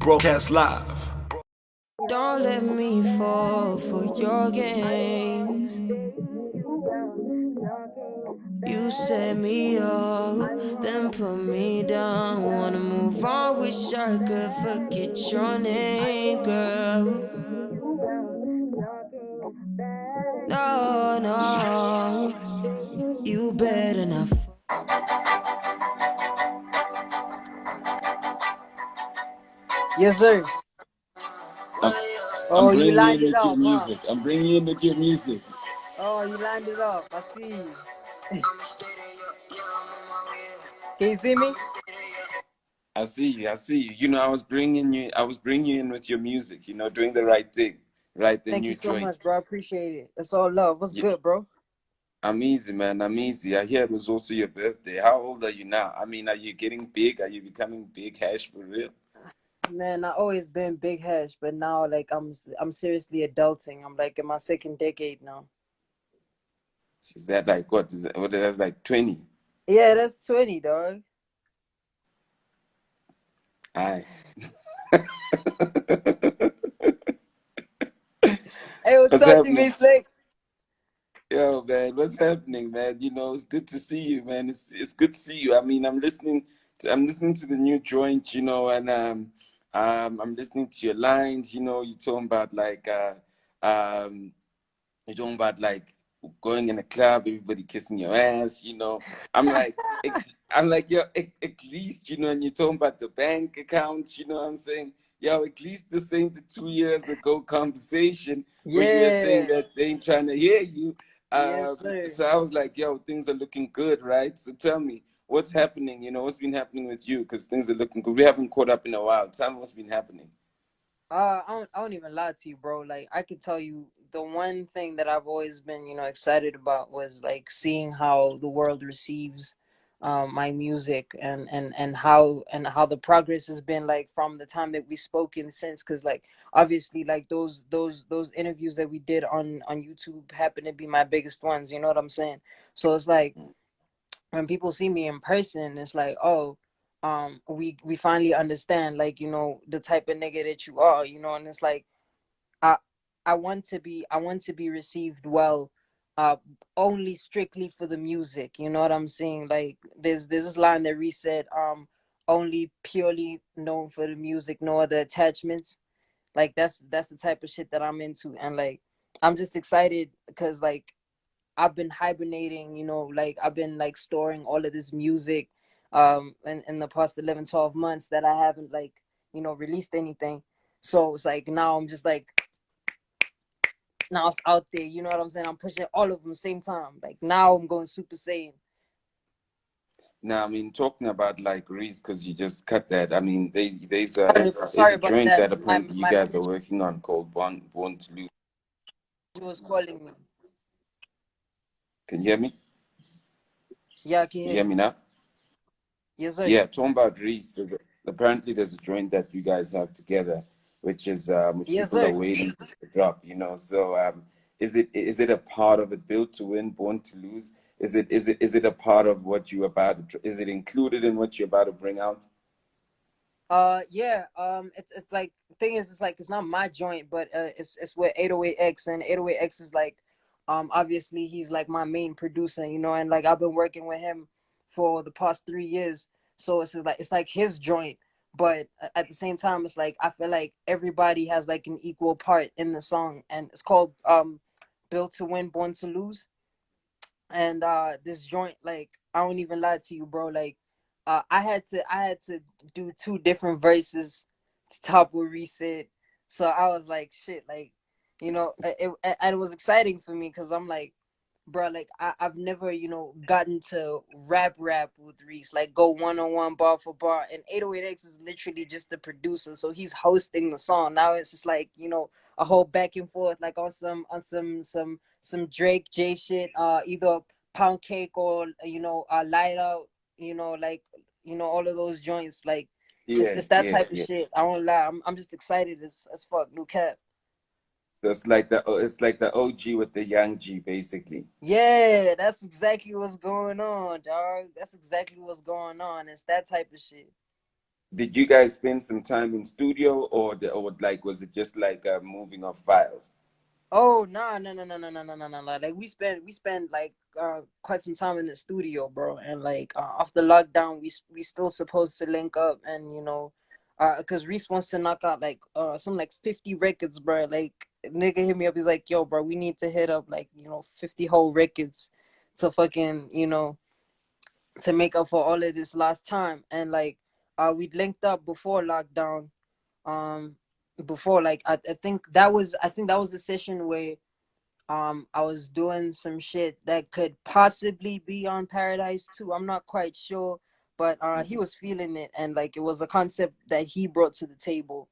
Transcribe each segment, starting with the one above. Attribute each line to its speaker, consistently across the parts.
Speaker 1: Broadcast live.
Speaker 2: Don't let me fall for your games. You set me up, then put me down. Wanna move on, wish I could forget your name, girl. No, no, you better not.
Speaker 3: Yes, sir.
Speaker 4: I'm, I'm
Speaker 3: Oh, you
Speaker 4: bringing you
Speaker 3: lined
Speaker 4: in
Speaker 3: it
Speaker 4: with your
Speaker 3: off, huh?
Speaker 4: music. I'm bringing you in with your music.
Speaker 3: Oh, you lined it off. I see you. Can you see me?
Speaker 4: I see you. I see you. You know, I was bringing you in with your music. You know, doing the right thing, right? The
Speaker 3: Thank you
Speaker 4: new
Speaker 3: so
Speaker 4: joint.
Speaker 3: much, bro. I appreciate it. It's all love. What's
Speaker 4: Yeah,
Speaker 3: good, bro?
Speaker 4: I'm easy, man. I'm easy. I hear it was also your birthday. How old are you now? I mean, are you getting big? Are you becoming big hash for real?
Speaker 3: Man, I always been big hash, but now like I'm seriously adulting. I'm like in my second decade now.
Speaker 4: Is that like what? That's like 20.
Speaker 3: Yeah, that's 20, dog.
Speaker 4: Aye.
Speaker 3: Hey, what's
Speaker 4: What's
Speaker 3: up, DV
Speaker 4: happening?
Speaker 3: Slick?
Speaker 4: Yo, man, what's happening, man? You know, it's good to see you, man. It's good to see you. I mean, I'm listening to the new joint, you know, and I'm listening to your lines, you know, you're talking about um you're talking about like going in a club, everybody kissing your ass, you know. I'm like I'm like, yo, at least, you know, and you're talking about the bank accounts, you know what I'm saying? Yo, at least this ain't the 2 years ago conversation where you were saying
Speaker 3: Yeah.
Speaker 4: that they ain't trying to hear you.
Speaker 3: Yes, sir.
Speaker 4: So I was like, yo, things are looking good, right? So tell me, what's happening? You know, what's been happening with you? Because things are looking good. We haven't caught up in a while. Tell me what's been happening.
Speaker 3: I don't even lie to you, bro. Like I could tell you the one thing that I've always been, excited about was like seeing how the world receives my music and how the progress has been like from the time that we spoken since, because like obviously like those interviews that we did on YouTube happen to be my biggest ones, you know what I'm saying? So it's like when people see me in person, it's like, oh, we finally understand, like, the type of nigga that you are, and it's like I I want to be received well, uh only strictly for the music, you know what I'm saying? Like there's this line that Reese said, only purely known for the music, no other attachments. Like that's the type of shit that I'm into, and like I'm just excited because like I've been hibernating, like I've been like storing all of this music in the past 11, 12 months that I haven't like, released anything. So it's like now I'm just like, now it's out there, you know what I'm saying? I'm pushing all of them same time. Like now I'm going Super Saiyan.
Speaker 4: Now, I mean, talking about like Reese, because you just cut that. I mean, there's
Speaker 3: Sorry
Speaker 4: a
Speaker 3: about
Speaker 4: joint
Speaker 3: that.
Speaker 4: that
Speaker 3: My
Speaker 4: apparently you
Speaker 3: my
Speaker 4: guys are
Speaker 3: manager
Speaker 4: working on called Born to Lose.
Speaker 3: was calling me.
Speaker 4: Can you hear me?
Speaker 3: Yeah, I can
Speaker 4: You
Speaker 3: hear
Speaker 4: hear
Speaker 3: you.
Speaker 4: me now?
Speaker 3: Yes, sir.
Speaker 4: Yeah, talking about Reese. Apparently, there's a joint that you guys have together, which
Speaker 3: Yes,
Speaker 4: people are
Speaker 3: sir.
Speaker 4: waiting to drop. You know, so is it a part of it? Built to Win, Born to Lose? Is it a part of what you about? Is it included in what you're about to bring out?
Speaker 3: Yeah. It's like the thing is, it's like it's not my joint, but it's with 808X, and 808X is like, obviously he's like my main producer, and like I've been working with him for the past 3 years, so it's like his joint, but at the same time, it's like I feel like everybody has like an equal part in the song, and it's called "Built to Win, Born to Lose." And this joint, like I don't even lie to you, bro, like I had to do two different verses to top what Reese said. So I was like, shit, like, it was exciting for me because I'm like, bro, like I've never, gotten to rap with Reese, like go one on one, bar for bar. And 808X is literally just the producer, so he's hosting the song. Now it's just like, a whole back and forth, like on some Drake J shit, either pound cake or light out, like all of those joints, like it's
Speaker 4: Yeah,
Speaker 3: it's that
Speaker 4: yeah,
Speaker 3: type of
Speaker 4: yeah.
Speaker 3: shit. I won't lie, I'm just excited as fuck, no cap.
Speaker 4: So it's like the OG with the young G, basically.
Speaker 3: Yeah, that's exactly what's going on, dog. That's exactly what's going on. It's that type of shit.
Speaker 4: did you guys spend some time in studio, or like was it just like moving of files?
Speaker 3: Oh no. Like we spent like quite some time in the studio, bro. And like after lockdown, we still supposed to link up, and cause Reese wants to knock out like some like 50 records, bro. Like nigga hit me up, he's like, yo, bro, we need to hit up like 50 whole records to fucking to make up for all of this last time. And like we linked up before lockdown. Um, before like I think that was the session where I was doing some shit that could possibly be on Paradise too. I'm not quite sure, but he
Speaker 4: Mhm.
Speaker 3: was feeling it, and like it was a concept that he brought to the table.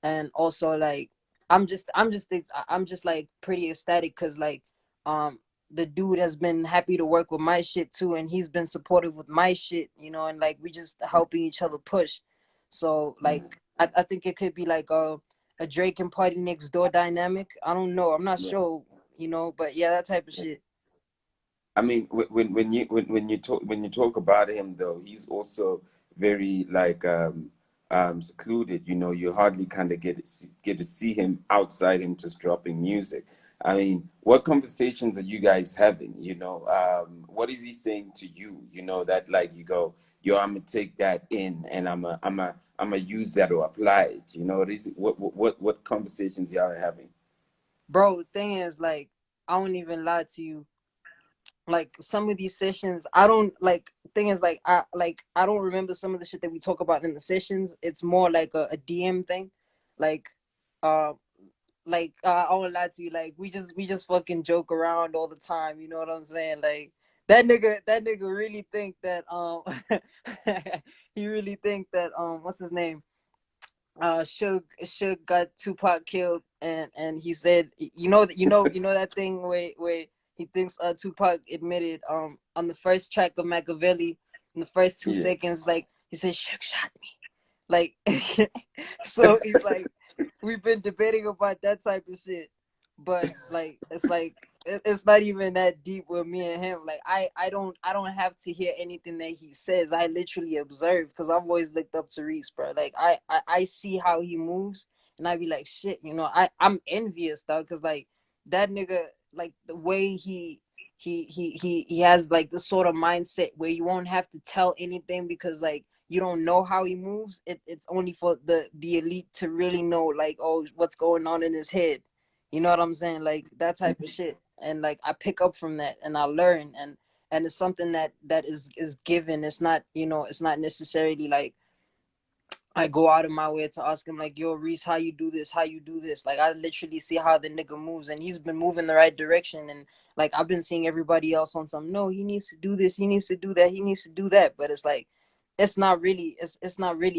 Speaker 3: And also like I'm just like pretty ecstatic because like um the dude has been happy to work with my shit too, and he's been supportive with my shit, and like we just helping each other push. So like
Speaker 4: Mhm.
Speaker 3: I think it could be like a Drake and Party Next Door dynamic. I don't know, I'm not
Speaker 4: Yeah.
Speaker 3: sure, but yeah, that type of
Speaker 4: Yeah.
Speaker 3: shit.
Speaker 4: I mean, when you talk about him though, he's also very like secluded. You know, you hardly kind of get to see him outside him just dropping music. I mean, what conversations are you guys having? You know, what is he saying to you? You know, that like you go, yo, I'm gonna take that in, and I'm a use that or apply it. You know, what conversations y'all are having?
Speaker 3: Bro, the thing is like I won't even lie to you, like some of these sessions I don't like. Thing is I don't remember some of the shit that we talk about in the sessions. It's more like a DM thing, like uh I won't lie to you, like we just fucking joke around all the time, you know what I'm saying? Like that nigga really think that he really think that what's his name, Suge got Tupac killed, and he said, that thing where he thinks Tupac admitted on the first track of Machiavelli, in the first two
Speaker 4: Yeah.
Speaker 3: seconds, like he said, Suge shot me, like so he's like, we've been debating about that type of shit, but like it's like it's not even that deep with me and him. Like I don't have to hear anything that he says. I literally observe because I've always looked up to Reese, bro. Like I see how he moves, and I be like, shit, I'm envious, dog, because like that nigga, like the way he has like the sort of mindset where you won't have to tell anything because like you don't know how he moves. It's only for the elite to really know, like, oh, what's going on in his head. You know what I'm saying? Like that type of shit. And like I pick up from that and I learn, and it's something that is given. It's not, it's not necessarily like I go out of my way to ask him like, yo, Reese, how you do this? How you do this? Like I literally see how the nigga moves, and he's been moving the right direction. And like I've been seeing everybody else on some, no, he needs to do this, he needs to do that, he needs to do that. But it's like it's not really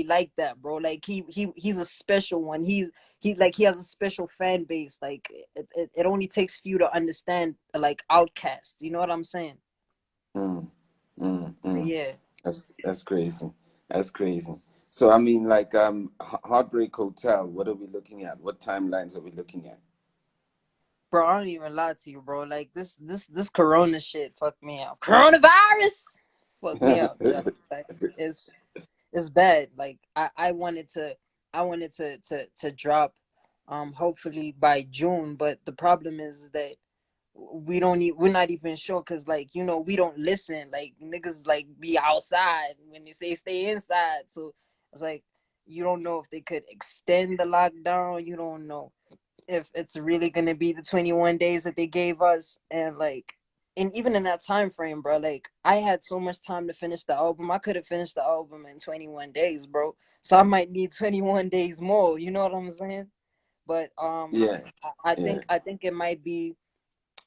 Speaker 3: like that, bro. Like he's a special one. He has a special fan base. Like it only takes few to understand like Outcast. You know what I'm saying?
Speaker 4: Mm, mm.
Speaker 3: Yeah.
Speaker 4: That's crazy. That's crazy. So I mean, like, Heartbreak Hotel. What are we looking at? What timelines are we looking at?
Speaker 3: Bro, I don't even lie to you, bro. Like this Corona shit fucked me up. Coronavirus fucked me up. Yeah, like it's bad. Like I wanted to drop, hopefully by June, but the problem is that we're not even sure because like we don't listen. Like niggas like be outside when they say stay inside. So it's like you don't know if they could extend the lockdown. You don't know if it's really gonna be the 21 days that they gave us. And like, and even in that time frame, bro, like I had so much time to finish the album. I could have finished the album in 21 days, bro. So I might need 21 days more, you know what I'm saying? But
Speaker 4: Yeah,
Speaker 3: I
Speaker 4: yeah.
Speaker 3: think I think it might be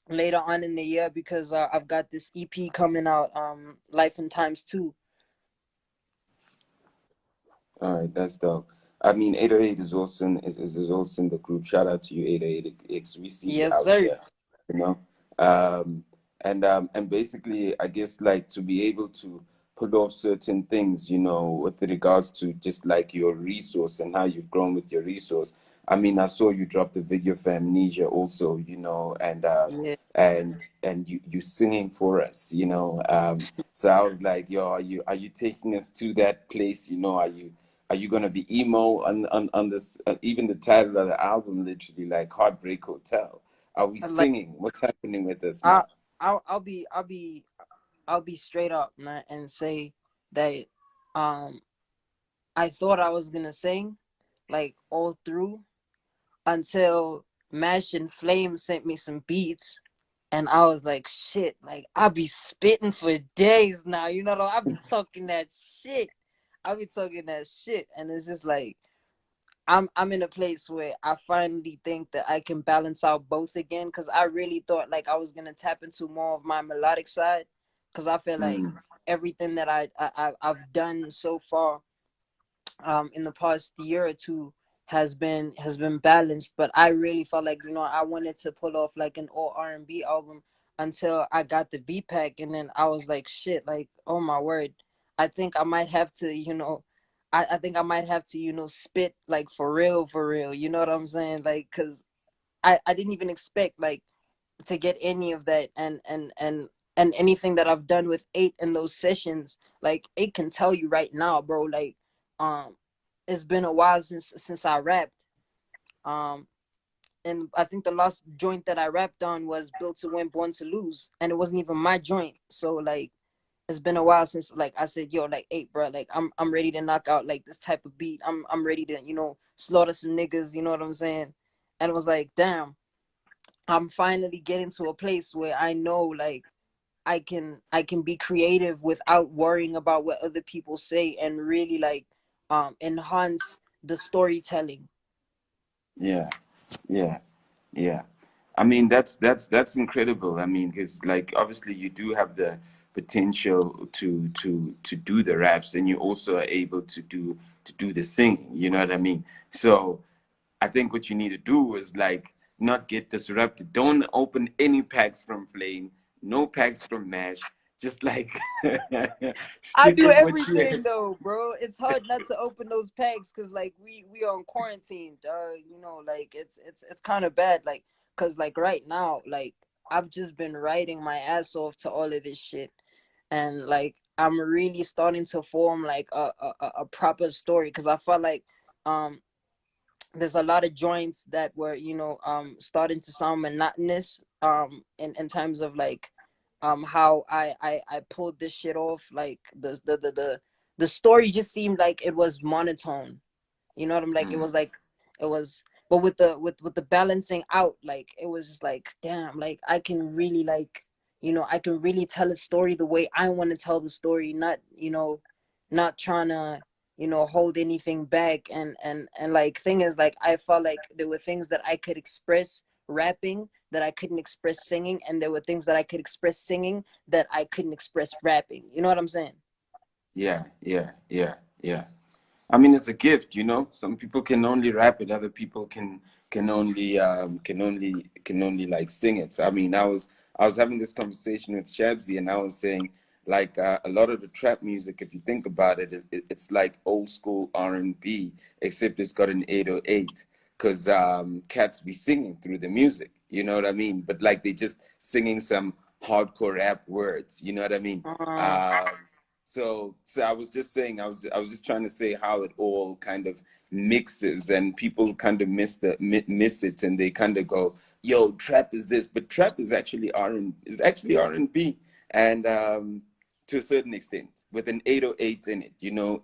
Speaker 3: later on in the year because I've got this EP coming out, Life in Times 2.
Speaker 4: All right, that's dope. I mean, 808 is also in the group. Shout out to you, 808X. We see you
Speaker 3: Yes,
Speaker 4: out
Speaker 3: sir.
Speaker 4: here, you know. Um, and basically, I guess like to be able to pull off certain things, you know, with regards to just like your resource and how you've grown with your resource. I mean, I saw you drop the video for Amnesia also, you know,
Speaker 3: Yeah.
Speaker 4: and you singing for us, you know. So I was like, yo, are you taking us to that place? You know, Are you gonna be emo on this? Even the title of the album, literally like Heartbreak Hotel. Are we
Speaker 3: Like
Speaker 4: singing? What's happening with us
Speaker 3: I
Speaker 4: now?
Speaker 3: I'll be straight up, man, and say that um I thought I was gonna sing like all through until Mash and Flame sent me some beats, and I was like, shit, like I'll be spitting for days now. You know, I'll be talking that shit. I'll be talking that shit, and it's just like I'm in a place where I finally think that I can balance out both again. Because I really thought like I was gonna tap into more of my melodic side, because I feel like
Speaker 4: Mm,
Speaker 3: everything that I've done so far in the past year or two has been balanced. But I really felt like, I wanted to pull off like an all R&B album until I got the beat pack, and then I was like, shit, like, oh my word, I think I might have to, I think I might have to, spit like for real, you know what I'm saying? Like, because I didn't even expect like to get any of that, and anything that I've done with eight in those sessions, like eight can tell you right now, bro, like um it's been a while since I rapped. um and I think the last joint that I rapped on was Built to Win Born to Lose, and it wasn't even my joint. So like it's been a while since like I said, yo, like, hey bro, like I'm ready to knock out like this type of beat. I'm ready to, slaughter some niggas, you know what I'm saying? And it was like, damn, I'm finally getting to a place where I know like I can be creative without worrying about what other people say, and really like enhance the storytelling.
Speaker 4: yeah, yeah, yeah. I mean, that's incredible. I mean, because like obviously you do have the potential to do the raps, and you also are able to do the singing. You know what I mean? So I think what you need to do is like not get disrupted. Don't open any packs from Flame, no packs from Mash. Just like
Speaker 3: I
Speaker 4: stick
Speaker 3: do
Speaker 4: with what you.
Speaker 3: everything though, bro. It's hard not to open those packs because like we are on quarantine, like it's kind of bad, like, because like right now, like I've just been writing my ass off to all of this shit, and like I'm really starting to form like a proper story, because I felt like um there's a lot of joints that were, starting to sound monotonous, in terms of like how I pulled this shit off. Like the story just seemed like it was monotone, you know what I'm like? It
Speaker 4: Mm,
Speaker 3: was like it was, but with the balancing out, like it was just like, damn, like I can really like, I can really tell a story the way I want to tell the story, not, not trying to, hold anything back. And like thing is, like I felt like there were things that I could express rapping that I couldn't express singing, and there were things that I could express singing that I couldn't express rapping. You know what I'm saying?
Speaker 4: yeah, yeah, yeah, yeah. I mean, it's a gift, you know. Some people can only rap it, other people can only like sing it. So, I mean, I was having this conversation with Shabzy, and I was saying like a lot of the trap music, if you think about it, it's like old school R&B, except it's got an 808, because cats be singing through the music. You know what I mean? But like they just singing some hardcore rap words. You know what I mean?
Speaker 3: Uh,
Speaker 4: Um, so I was just saying, I was just trying to say how it all kind of mixes, and people kind of miss it, and they kind of go, "Yo, trap is this," but trap is actually R&B, and to a certain extent, with an 808 in it,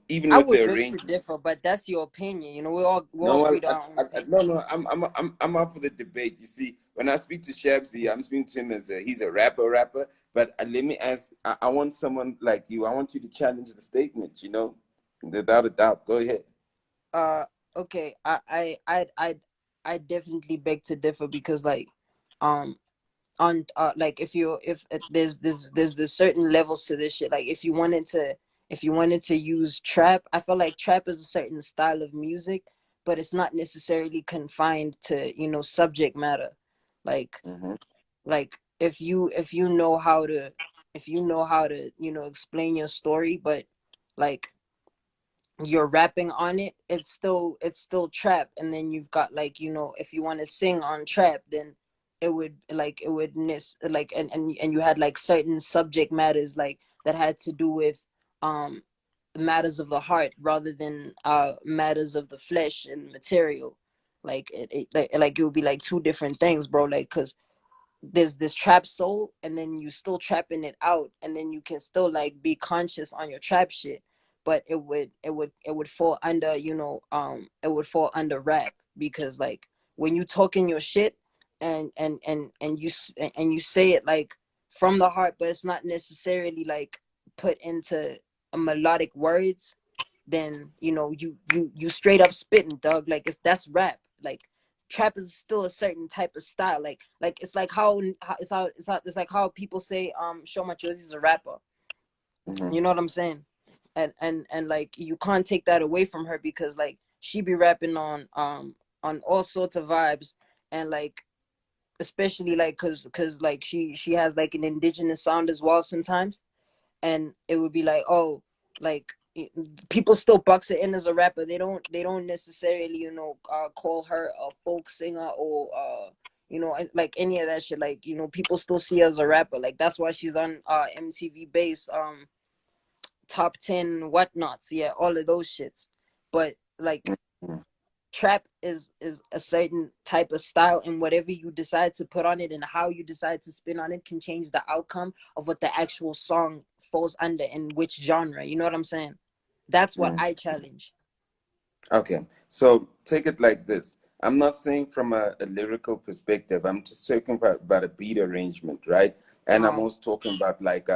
Speaker 4: even
Speaker 3: I
Speaker 4: with the
Speaker 3: would beg to
Speaker 4: arrangements.
Speaker 3: differ, but that's your opinion. We all
Speaker 4: No,
Speaker 3: agree to our own
Speaker 4: no,
Speaker 3: opinion.
Speaker 4: no. I'm up for the debate. You see, when I speak to Shabzy, I'm speaking to him as he's a rapper. But let me ask. I want someone like you. I want you to challenge the statement. Without a doubt. Go ahead.
Speaker 3: Uh, okay. I definitely beg to differ, because like, um, on like if there's certain levels to this shit. Like if you wanted to use trap, I feel like trap is a certain style of music, but it's not necessarily confined to, subject matter. Like
Speaker 4: Hmm.
Speaker 3: like if you know how to explain your story, but like you're rapping on it, it's still trap. And then you've got like, if you want to sing on trap, then and you had like certain subject matters like that had to do with um matters of the heart rather than matters of the flesh and material. Like like it would be like two different things, bro. Like, cause there's this trap soul, and then you still trapping it out, and then you can still like be conscious on your trap shit, but it would fall under, it would fall under rap, because like when you talking your shit, and you say it like from the heart, but it's not necessarily like put into a melodic words, then you straight up spitting, dog. Like, that's rap. Like, trap is still a certain type of style. Like it's like it's like how people say Show My Jersey's a rapper.
Speaker 4: Mm-hmm.
Speaker 3: You know what I'm saying? And like, you can't take that away from her, because like she be rapping on all sorts of vibes, and like, especially like, cause like she has like an indigenous sound as well sometimes, and it would be like, oh, like, people still bucks it in as a rapper. They don't necessarily, call her a folk singer, or like any of that shit. Like, people still see her as a rapper. Like, that's why she's on MTV Base, top 10 whatnots, yeah, all of those shits. But like, trap is a certain type of style, and whatever you decide to put on it and how you decide to spin on it can change the outcome of what the actual song falls under, and which genre. You know what I'm saying? That's what
Speaker 4: Mm.
Speaker 3: I challenge.
Speaker 4: Okay, so take it like this. I'm not saying from a lyrical perspective. I'm just talking about a beat arrangement, right? And I'm
Speaker 3: uh
Speaker 4: also talking about like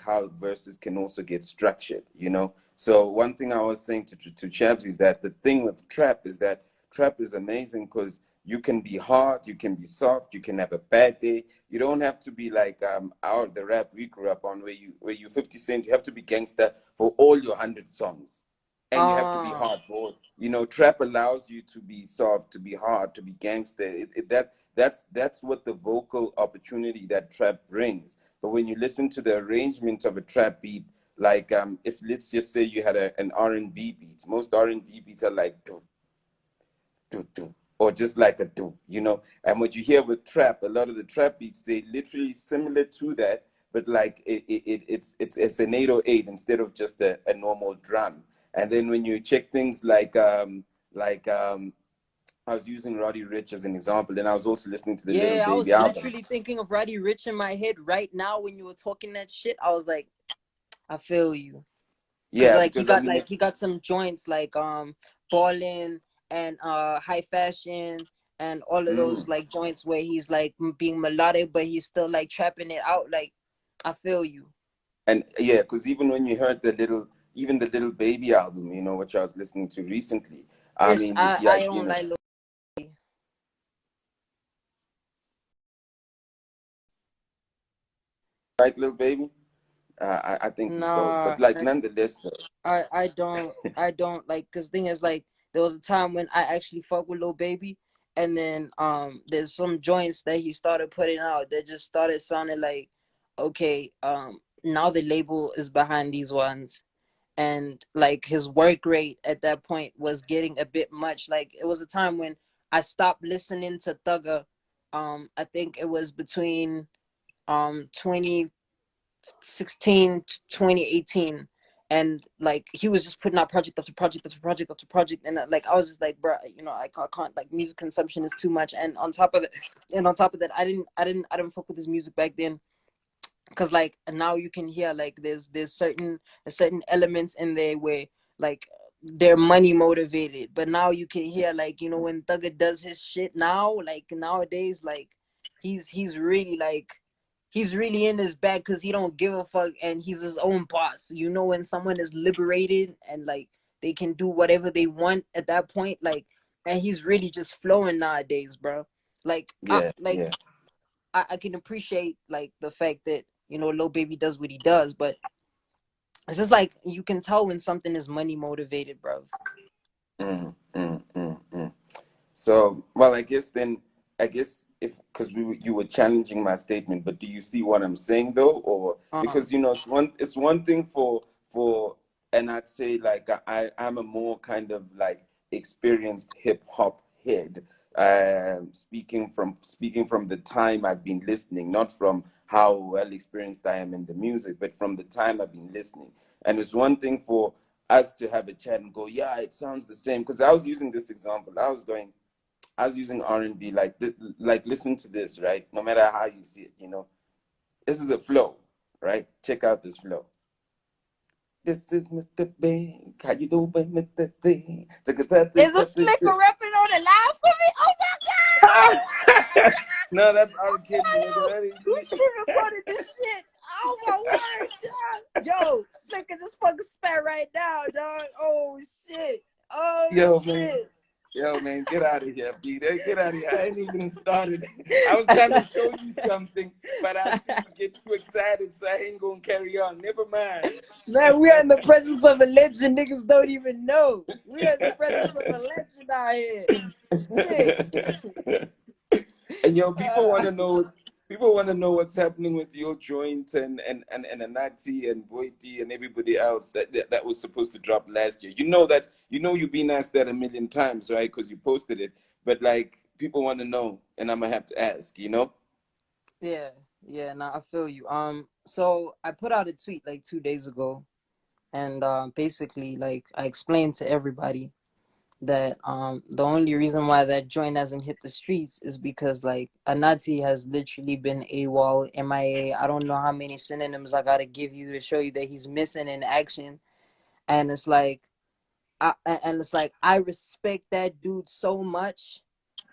Speaker 4: how verses can also get structured, you know? So one thing I was saying to Chabs is that the thing with trap is that trap is amazing because you can be hard, you can be soft, you can have a bad day. You don't have to be like our the rap we grew up on where you 50 Cent. You have to be gangster for all your 100 songs, and you have to be
Speaker 3: uh
Speaker 4: hardcore. You know, trap allows you to be soft, to be hard, to be gangster. That's what the vocal opportunity that trap brings. But when you listen to the arrangement of a trap beat, like if let's just say you had an R&B beat, most R&B beats are like do do do, or just like a do, you know. And what you hear with trap, a lot of the trap beats, they literally similar to that, but like it's an 808 instead of just a normal drum. And then when you check things like I was using Roddy Rich as an example, then I was also listening to the Little
Speaker 3: yeah, I
Speaker 4: Baby
Speaker 3: was
Speaker 4: album.
Speaker 3: literally thinking of Roddy Rich in my head right now when you were talking that shit. I was like, I feel you. Cause
Speaker 4: Yeah,
Speaker 3: like
Speaker 4: because I mean,
Speaker 3: he got some joints like Ballin' and High Fashion, and all of those like joints where he's like being melodic, but he's still like trapping it out. Like, I feel you.
Speaker 4: and yeah, because even when you heard even the Little Baby album, you know, which I was listening to recently, I
Speaker 3: It's
Speaker 4: mean, yeah,
Speaker 3: I
Speaker 4: you
Speaker 3: don't
Speaker 4: know,
Speaker 3: like
Speaker 4: right, Little Baby. I think he's dope,
Speaker 3: nah.
Speaker 4: but like nonetheless, though,
Speaker 3: I don't like, cause thing is like, there was a time when I actually fuck with Lil Baby, and then there's some joints that he started putting out that just started sounding like, okay, now the label is behind these ones, and like his work rate at that point was getting a bit much. Like, it was a time when I stopped listening to Thugger. I think it was between 2016 to 2018, and like he was just putting out project after project after project after project, and like I was just like, bro, I can't, like, music consumption is too much. And on top of that, I didn't fuck with his music back then, because like now you can hear like there's certain elements in there where like they're money motivated, but now you can hear like, when Thugger does his shit now, like nowadays, like he's really like he's really in his bag, because he don't give a fuck, and he's his own boss. When someone is liberated and like they can do whatever they want at that point, like, and he's really just flowing nowadays, bro. Like,
Speaker 4: yeah,
Speaker 3: like
Speaker 4: yeah.
Speaker 3: I can appreciate like the fact that Lil Baby does what he does, but it's just like you can tell when something is money motivated, bro.
Speaker 4: Mm, mm, mm, mm. So, well, I guess if because you were challenging my statement, but do you see what I'm saying though? Or
Speaker 3: Uh,
Speaker 4: because you know it's one thing for and I'd say like I'm a more kind of like experienced hip hop head. Speaking from the time I've been listening, not from how well experienced I am in the music, but from the time I've been listening. And it's one thing for us to have a chat and go, yeah, it sounds the same. Because I was using this example. I was using R&B, like listen to this, right? No matter how you see it, you know, this is a flow, right? Check out this flow. This is Mr. Big. How you doing, Mr. D?
Speaker 3: Is a Slicker rapping on the line for me? Oh my god!
Speaker 4: No, that's R.
Speaker 3: Oh
Speaker 4: Kelly, nigga.
Speaker 3: yo,
Speaker 4: That ain't
Speaker 3: who
Speaker 4: me.
Speaker 3: screen recorded this shit? Oh my word, dog. Yo, Slicker just fucking spat right now, dog. Oh shit. Oh
Speaker 4: Yo, man.
Speaker 3: shit.
Speaker 4: Yo, man, get out of here, B. Get out of here. I ain't even started. I was trying to show you something, but I see you get too excited, so I ain't gonna carry on. Never mind.
Speaker 3: Man, we are in the presence of a legend niggas don't even know. We are in the presence of a legend out here. Shit.
Speaker 4: And yo, people want to know. People want to know what's happening with your joint and Anati and Boiti and everybody else that was supposed to drop last year. You know you've been asked that a million times, right? Because you posted it. But like people want to know, and I'm gonna have to ask. You know?
Speaker 3: Yeah, yeah, nah, I feel you. So I put out a tweet like 2 days ago, and basically, like, I explained to everybody that the only reason why that joint hasn't hit the streets is because like Anati has literally been AWOL, MIA. I don't know how many synonyms I gotta give you to show you that he's missing in action, and it's like, I respect that dude so much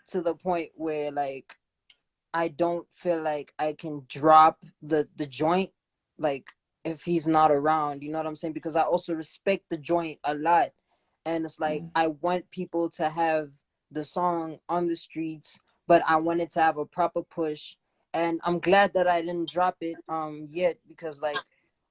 Speaker 3: to the point where like I don't feel like I can drop the joint like if he's not around, you know what I'm saying? Because I also respect the joint a lot. And it's like I want people to have the song on the streets, but I wanted to have a proper push. And I'm glad that I didn't drop it yet, because like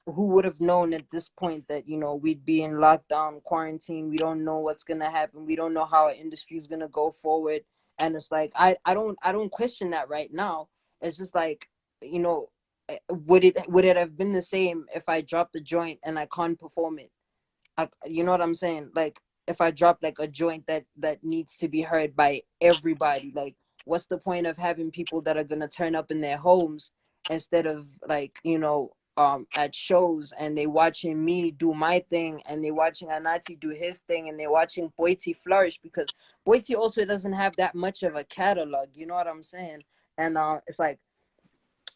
Speaker 3: who would have known at this point that, you know, we'd be in lockdown, quarantine. We don't know what's gonna happen. We don't know how our industry is gonna go forward. And it's like I don't question that right now. It's just like, you know, would it have been the same if I dropped the joint and I can't perform it? You know what I'm saying? Like if I drop like a joint that needs to be heard by everybody, like what's the point of having people that are gonna turn up in their homes instead of like, you know, at shows, and they watching me do my thing, and they watching Anati do his thing, and they watching Boiti flourish, because Boiti also doesn't have that much of a catalog, you know what I'm saying? And it's like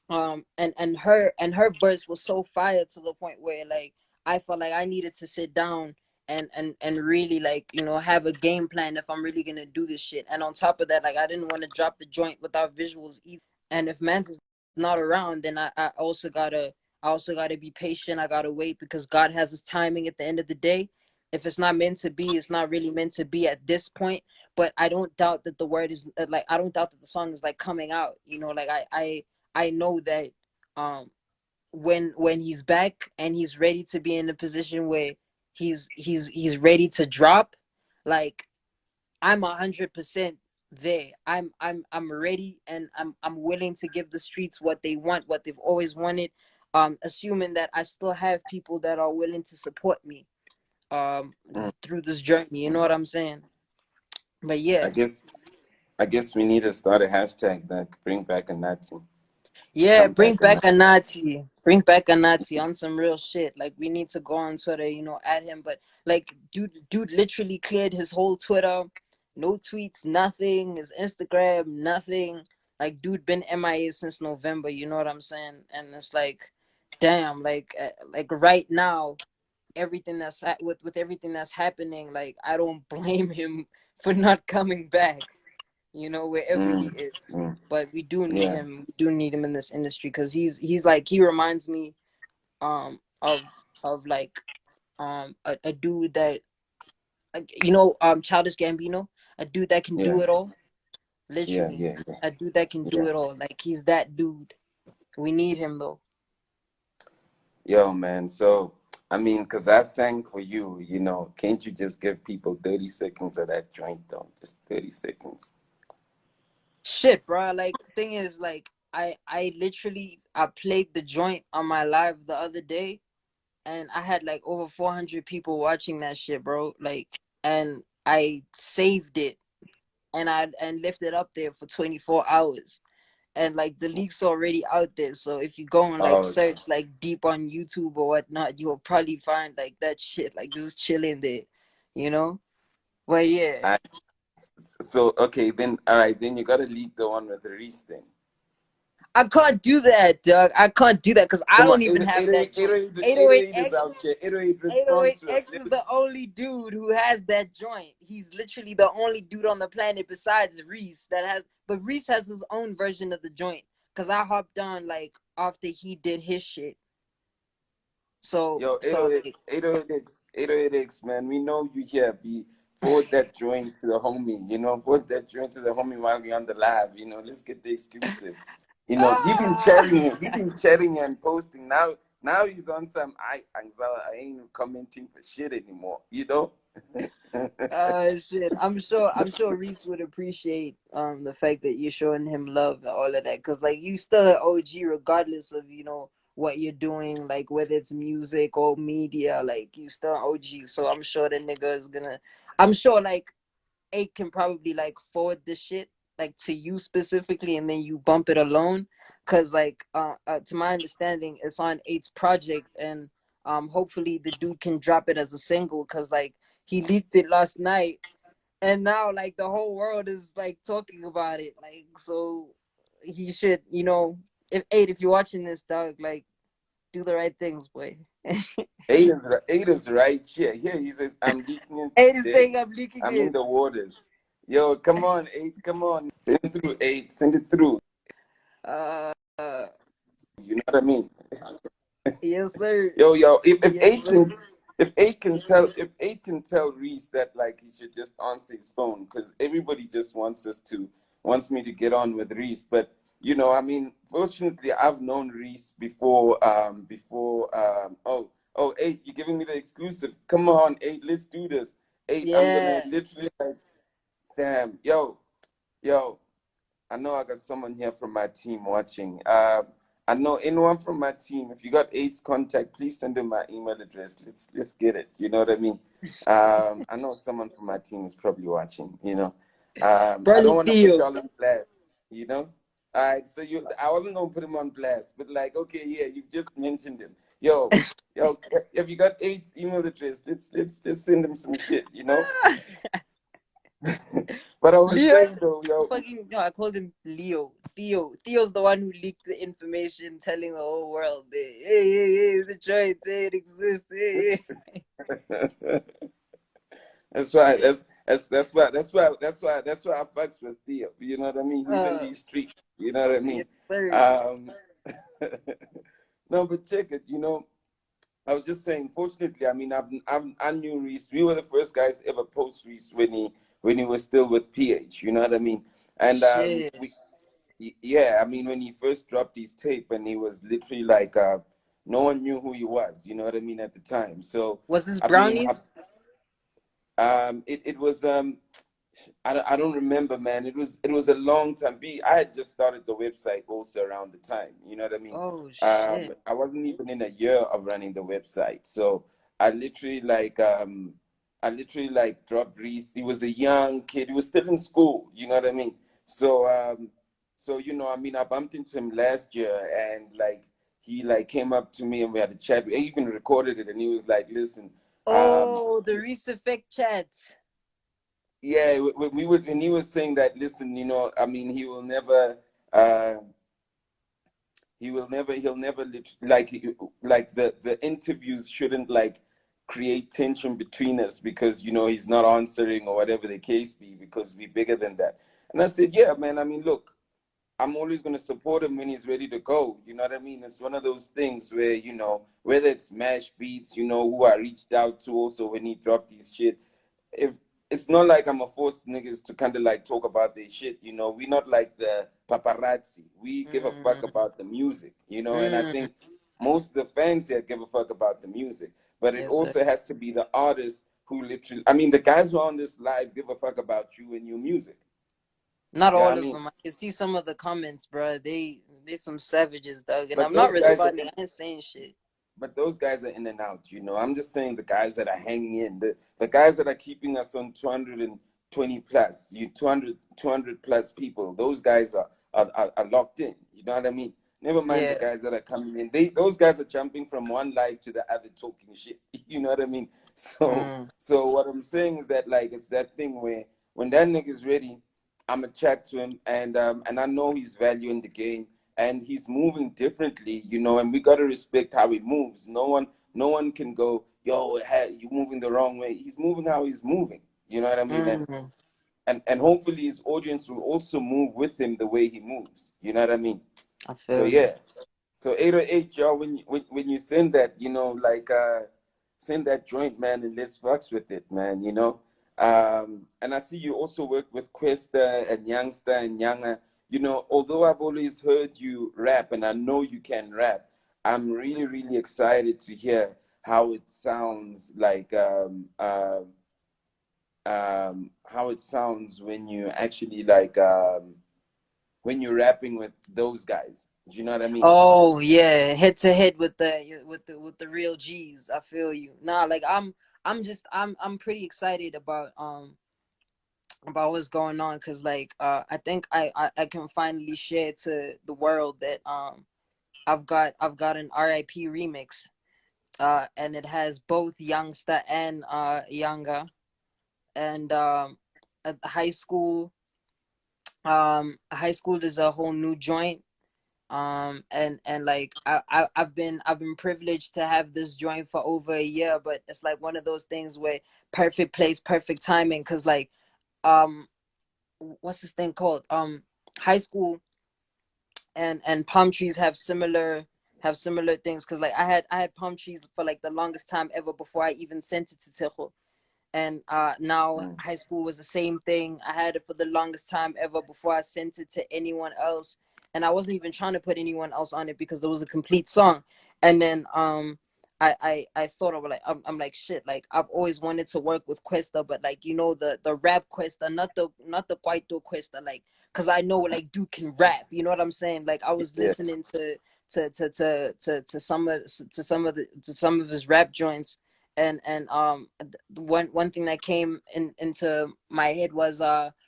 Speaker 3: and her burst was so fire to the point where like I felt like I needed to sit down and really, like, you know, have a game plan if I'm really gonna do this shit. And on top of that, like, I didn't want to drop the joint without visuals either. And if Mans is not around, then I also gotta be patient. I gotta wait, because God has his timing at the end of the day. If it's not meant to be, it's not really meant to be at this point. But I don't doubt that the word is like, I don't doubt that the song is like coming out, you know. Like I know that um when he's back and he's ready to be in a position where he's ready to drop, like, I'm 100% there. I'm ready, and I'm willing to give the streets what they want, what they've always wanted, assuming that I still have people that are willing to support me um
Speaker 4: Mm.
Speaker 3: through this journey, you know what I'm saying? But yeah.
Speaker 4: I guess I guess we need to start a hashtag that bring back a Nazi.
Speaker 3: Yeah,
Speaker 4: Come
Speaker 3: bring
Speaker 4: back a
Speaker 3: back
Speaker 4: Nazi.
Speaker 3: a Nazi. Bring back a Nazi on some real shit. Like, we need to go on Twitter, you know, at him. But like, dude literally cleared his whole Twitter. No tweets, nothing. His Instagram, nothing. Like, dude been MIA since November. You know what I'm saying? And it's like, damn. Like right now, everything with everything that's happening, like, I don't blame him for not coming back, you know, wherever he
Speaker 4: Mm,
Speaker 3: is.
Speaker 4: mm,
Speaker 3: But we do need
Speaker 4: yeah,
Speaker 3: him. We do need him in this industry, because he's like, he reminds me of like a dude that, you know, Childish Gambino, a dude that can do
Speaker 4: yeah,
Speaker 3: it all.
Speaker 4: yeah,
Speaker 3: Literally,
Speaker 4: yeah, yeah,
Speaker 3: a dude that can do
Speaker 4: yeah.
Speaker 3: it all. Like, he's that dude. We need him though.
Speaker 4: Yo, man. So, I mean, because I sang for you, you know, can't you just give people 30 seconds of that joint, though? Just 30 seconds.
Speaker 3: Shit, bro. Like, thing is, like, I literally I played the joint on my live the other day, and I had like over 400 people watching that shit, bro. Like, and I saved it, and left it up there for 24 hours. and like the leak's already out there. So if you go and like
Speaker 4: Oh,
Speaker 3: search like deep on YouTube or whatnot, you will probably find like that shit like just chilling there, you know. But yeah,
Speaker 4: I, so okay, then all right, then you gotta leak the one with the Reese thing.
Speaker 3: I can't do that, Doug. I can't do that because I
Speaker 4: Come on,
Speaker 3: don't even have that joint.
Speaker 4: 808 is
Speaker 3: 808X
Speaker 4: out there. 808, respond to us.
Speaker 3: 808X is the only dude who has that joint. He's literally the only dude on the planet besides Reese that has. But Reese has his own version of the joint. Cause I hopped on like after he did his shit.
Speaker 4: Yo,
Speaker 3: So
Speaker 4: 808,
Speaker 3: like,
Speaker 4: 808X, 808X, man, we know you here. Be forward that joint to the homie, forward that joint to the homie while we on the live, let's get the exclusive.
Speaker 3: ah,
Speaker 4: He been chatting and posting. Now he's on some, I ain't commenting for shit anymore.
Speaker 3: shit. I'm sure Reese would appreciate the fact that you're showing him love and all of that. Cause like you still an OG regardless of what you're doing, like whether it's music or media, like you still an OG. So I'm sure the nigga is gonna. I'm sure like Eight can probably like forward this shit like to you specifically, and then you bump it alone. Cause like to my understanding, it's on Eight's project, and hopefully the dude can drop it as a single. Cause like he leaked it last night, and now like the whole world is like talking about it. Like so, he should if you're watching this, dog, like do the right things, boy.
Speaker 4: Eight is right here. Here he says, I'm leaking it
Speaker 3: Eight is
Speaker 4: today.
Speaker 3: saying I'm leaking
Speaker 4: I'm in
Speaker 3: it.
Speaker 4: the waters. Yo, come on, Eight, come on. Send it through, Eight. Send it through.
Speaker 3: Uh,
Speaker 4: You know what I mean?
Speaker 3: yes, sir.
Speaker 4: Yo,
Speaker 3: Yes, sir.
Speaker 4: if eight can tell Reese that like he should just answer his phone because everybody just wants me to get on with Reese. But I mean, fortunately I've known Reese before eight, you're giving me the exclusive. Come on, eight, let's do this. Eight, I'm gonna
Speaker 3: Yeah.
Speaker 4: literally like Sam, yo, I know I got someone here from my team watching. I know anyone from my team. If you got Eight's contact, please send him my email address. Let's get it. You know what I mean? I know someone from my team is probably watching. I don't
Speaker 3: Probably
Speaker 4: want to put
Speaker 3: Theo.
Speaker 4: y'all on blast. You know. All right. So I wasn't gonna put him on blast, but like, okay, yeah, you've just mentioned him. Yo, have you got Eight's email address? Let's send him some shit. But I was
Speaker 3: Leo.
Speaker 4: saying though, yo.
Speaker 3: Fucking no, I called him Leo. Theo's the one who leaked the information telling the whole world hey, the joint, hey, it exists, hey.
Speaker 4: That's right. That's why I fucks with Theo. You know what I mean? He's in these streets. You know what I
Speaker 3: Yes,
Speaker 4: mean?
Speaker 3: sir.
Speaker 4: Um, no, but check it. I was just saying. Fortunately, I mean, I knew Reese. We were the first guys to ever post Reese when he was still with PH. You know what I mean? And
Speaker 3: Shit.
Speaker 4: yeah, I mean, when he first dropped his tape, and he was literally like, no one knew who he was. You know what I mean at the time. So
Speaker 3: Was this
Speaker 4: I mean,
Speaker 3: brownies?
Speaker 4: it was I don't remember, man. It was a long time. I had just started the website also around the time. You know what I mean?
Speaker 3: Oh shit.
Speaker 4: I wasn't even in a year of running the website, so I literally like dropped Reese. He was a young kid. He was still in school. You know what I mean? So I mean, I bumped into him last year, and like he like came up to me and we had a chat. We even recorded it, and he was like, "Listen." Um,
Speaker 3: Oh, the Reese effect chat.
Speaker 4: yeah, when he was saying that, listen, I mean, uh, he'll never like the interviews shouldn't like create tension between us because he's not answering or whatever the case be because we're bigger than that. And I said, yeah, man. I mean, look, I'm always going to support him when he's ready to go. You know what I mean? It's one of those things where, whether it's Mash Beats, who I reached out to also when he dropped his shit. If it's not like I'm a force niggas to kind of like talk about their shit, we're not like the paparazzi. We give a fuck
Speaker 3: Mm,
Speaker 4: about the music, and I
Speaker 3: mm.
Speaker 4: think most of the fans here give a fuck about the music. But it
Speaker 3: Yes, sir.
Speaker 4: also has to be the artists who literally, I mean, the guys who are on this live give a fuck about you and your music.
Speaker 3: Not
Speaker 4: Yeah, I
Speaker 3: all of
Speaker 4: mean,
Speaker 3: them. I can see some of the comments, bro. They some savages, dog. And
Speaker 4: but
Speaker 3: I'm not
Speaker 4: those guys are
Speaker 3: responding. I ain't saying shit.
Speaker 4: but those guys are in and out. I'm just saying the guys that are hanging in, the guys that are keeping us on 220 plus, 200 plus people. Those guys are locked in. You know what I mean? Never mind the
Speaker 3: Yeah.
Speaker 4: guys that are coming in. Those guys are jumping from one live to the other talking shit. You know what I mean? So
Speaker 3: Mm.
Speaker 4: so what I'm saying is that, like, it's that thing where when that nigga's ready, I'ma chat to him, and I know his value in the game, and he's moving differently, you know, and we gotta respect how he moves. No one can go, yo, hey, you moving the wrong way. He's moving how he's moving. You know what I mean? And
Speaker 3: Mm.
Speaker 4: and and hopefully his audience will also move with him the way he moves. You know what I mean?
Speaker 3: I
Speaker 4: So
Speaker 3: feel you.
Speaker 4: yeah. So 808, y'all, when you send that, you know, like send that joint, man, and let's fucks with it, man, you know. And I see you also work with Questa and Youngster and Younger. You know, although I've always heard you rap and I know you can rap, I'm really, really excited to hear how it sounds like how it sounds when you actually like when you're rapping with those guys. Do you know what I mean?
Speaker 3: Oh yeah, head to head with the real G's. I feel you. Nah, like I'm pretty excited about what's going on, because like I think I can finally share to the world that I've got an RIP remix, and it has both Youngster and Younger, and at high school is a whole new joint. And like I've been privileged to have this joint for over a year, but it's like one of those things where perfect place, perfect timing, because like um what's this thing called, high school and palm trees have similar things, because like I had palm trees for like the longest time ever before I even sent it to Tejo. And now
Speaker 4: Mm,
Speaker 3: high school was the same thing. I had it for the longest time ever before I sent it to anyone else, and I wasn't even trying to put anyone else on it because it was a complete song. And then I thought of like I'm like shit, like I've always wanted to work with Questa, but like the rap Questa, not the Kwaito Questa, like because I know like dude can rap, you know what I'm saying? Like I was
Speaker 4: yeah.
Speaker 3: listening to some of his rap joints, and one thing that came into my head was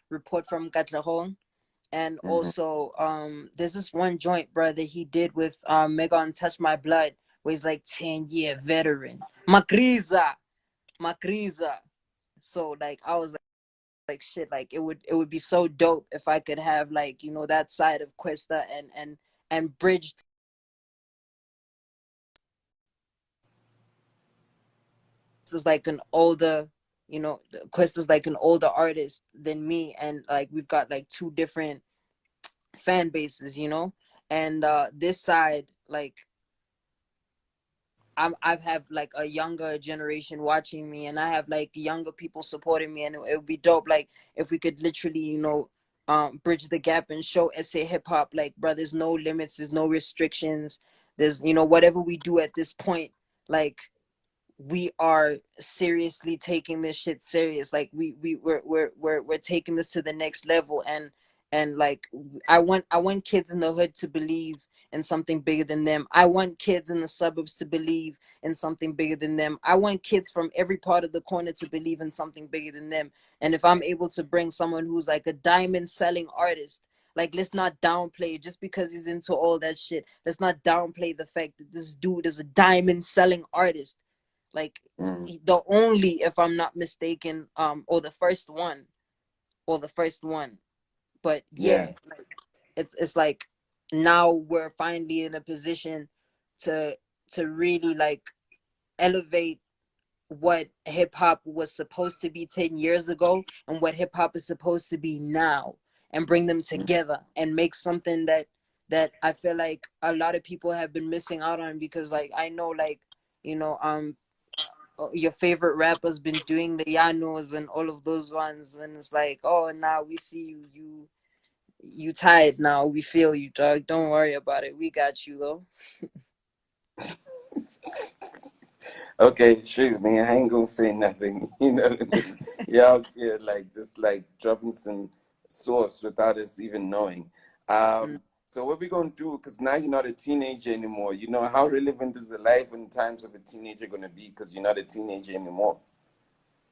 Speaker 3: Report from Katlehong. And
Speaker 4: Hmm.
Speaker 3: also there's this one joint, bro, that he did with Megan Touch My Blood, where he's like 10-year veteran. Makriza. So like I was like shit, like it would be so dope if I could have like that side of Questa and bridge. Is like an older, Questa's like an older artist than me, and like we've got like two different fan bases, and this side, like I've have like a younger generation watching me, and I have like younger people supporting me, and it would be dope like if we could literally bridge the gap and show SA hip hop like, bro, there's no limits, there's no restrictions, there's whatever we do at this point, like we are seriously taking this shit serious. Like we're taking this to the next level, and like I want kids in the hood to believe in something bigger than them. I want kids in the suburbs to believe in something bigger than them. I want kids from every part of the corner to believe in something bigger than them. And if I'm able to bring someone who's like a diamond selling artist, like let's not downplay it just because he's into all that shit. Let's not downplay the fact that this dude is a diamond selling artist, like
Speaker 4: Mm,
Speaker 3: the only, if I'm not mistaken, or the first one. But
Speaker 4: yeah.
Speaker 3: yeah, like it's like now we're finally in a position to really like elevate what hip hop was supposed to be 10 years ago and what hip hop is supposed to be now, and bring them
Speaker 4: Mm,
Speaker 3: together and make something that I feel like a lot of people have been missing out on, because like I know like you know your favorite rapper's been doing the Yanos and all of those ones, and it's like, oh, now we see you tired now. We feel you, dog. Don't worry about it. We got you though.
Speaker 4: Okay, sure, man. I ain't gonna say nothing. You know what I mean? Yeah, out here, like just like dropping some sauce without us even knowing.
Speaker 3: Mm.
Speaker 4: So what we gonna do? Because now you're not a teenager anymore. You know, how relevant is the life and times of a teenager gonna be? Because you're not a teenager anymore.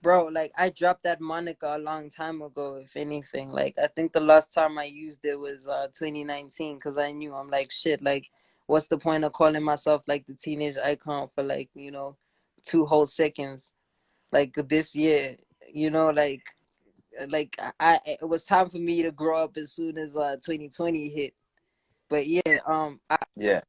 Speaker 3: Bro, like I dropped that moniker a long time ago, if anything. Like I think the last time I used it was 2019, because I knew, I'm like, shit, like what's the point of calling myself like the teenage icon for like, 2 whole seconds? Like this year, like it was time for me to grow up as soon as 2020 hit. But yeah,
Speaker 4: Yeah.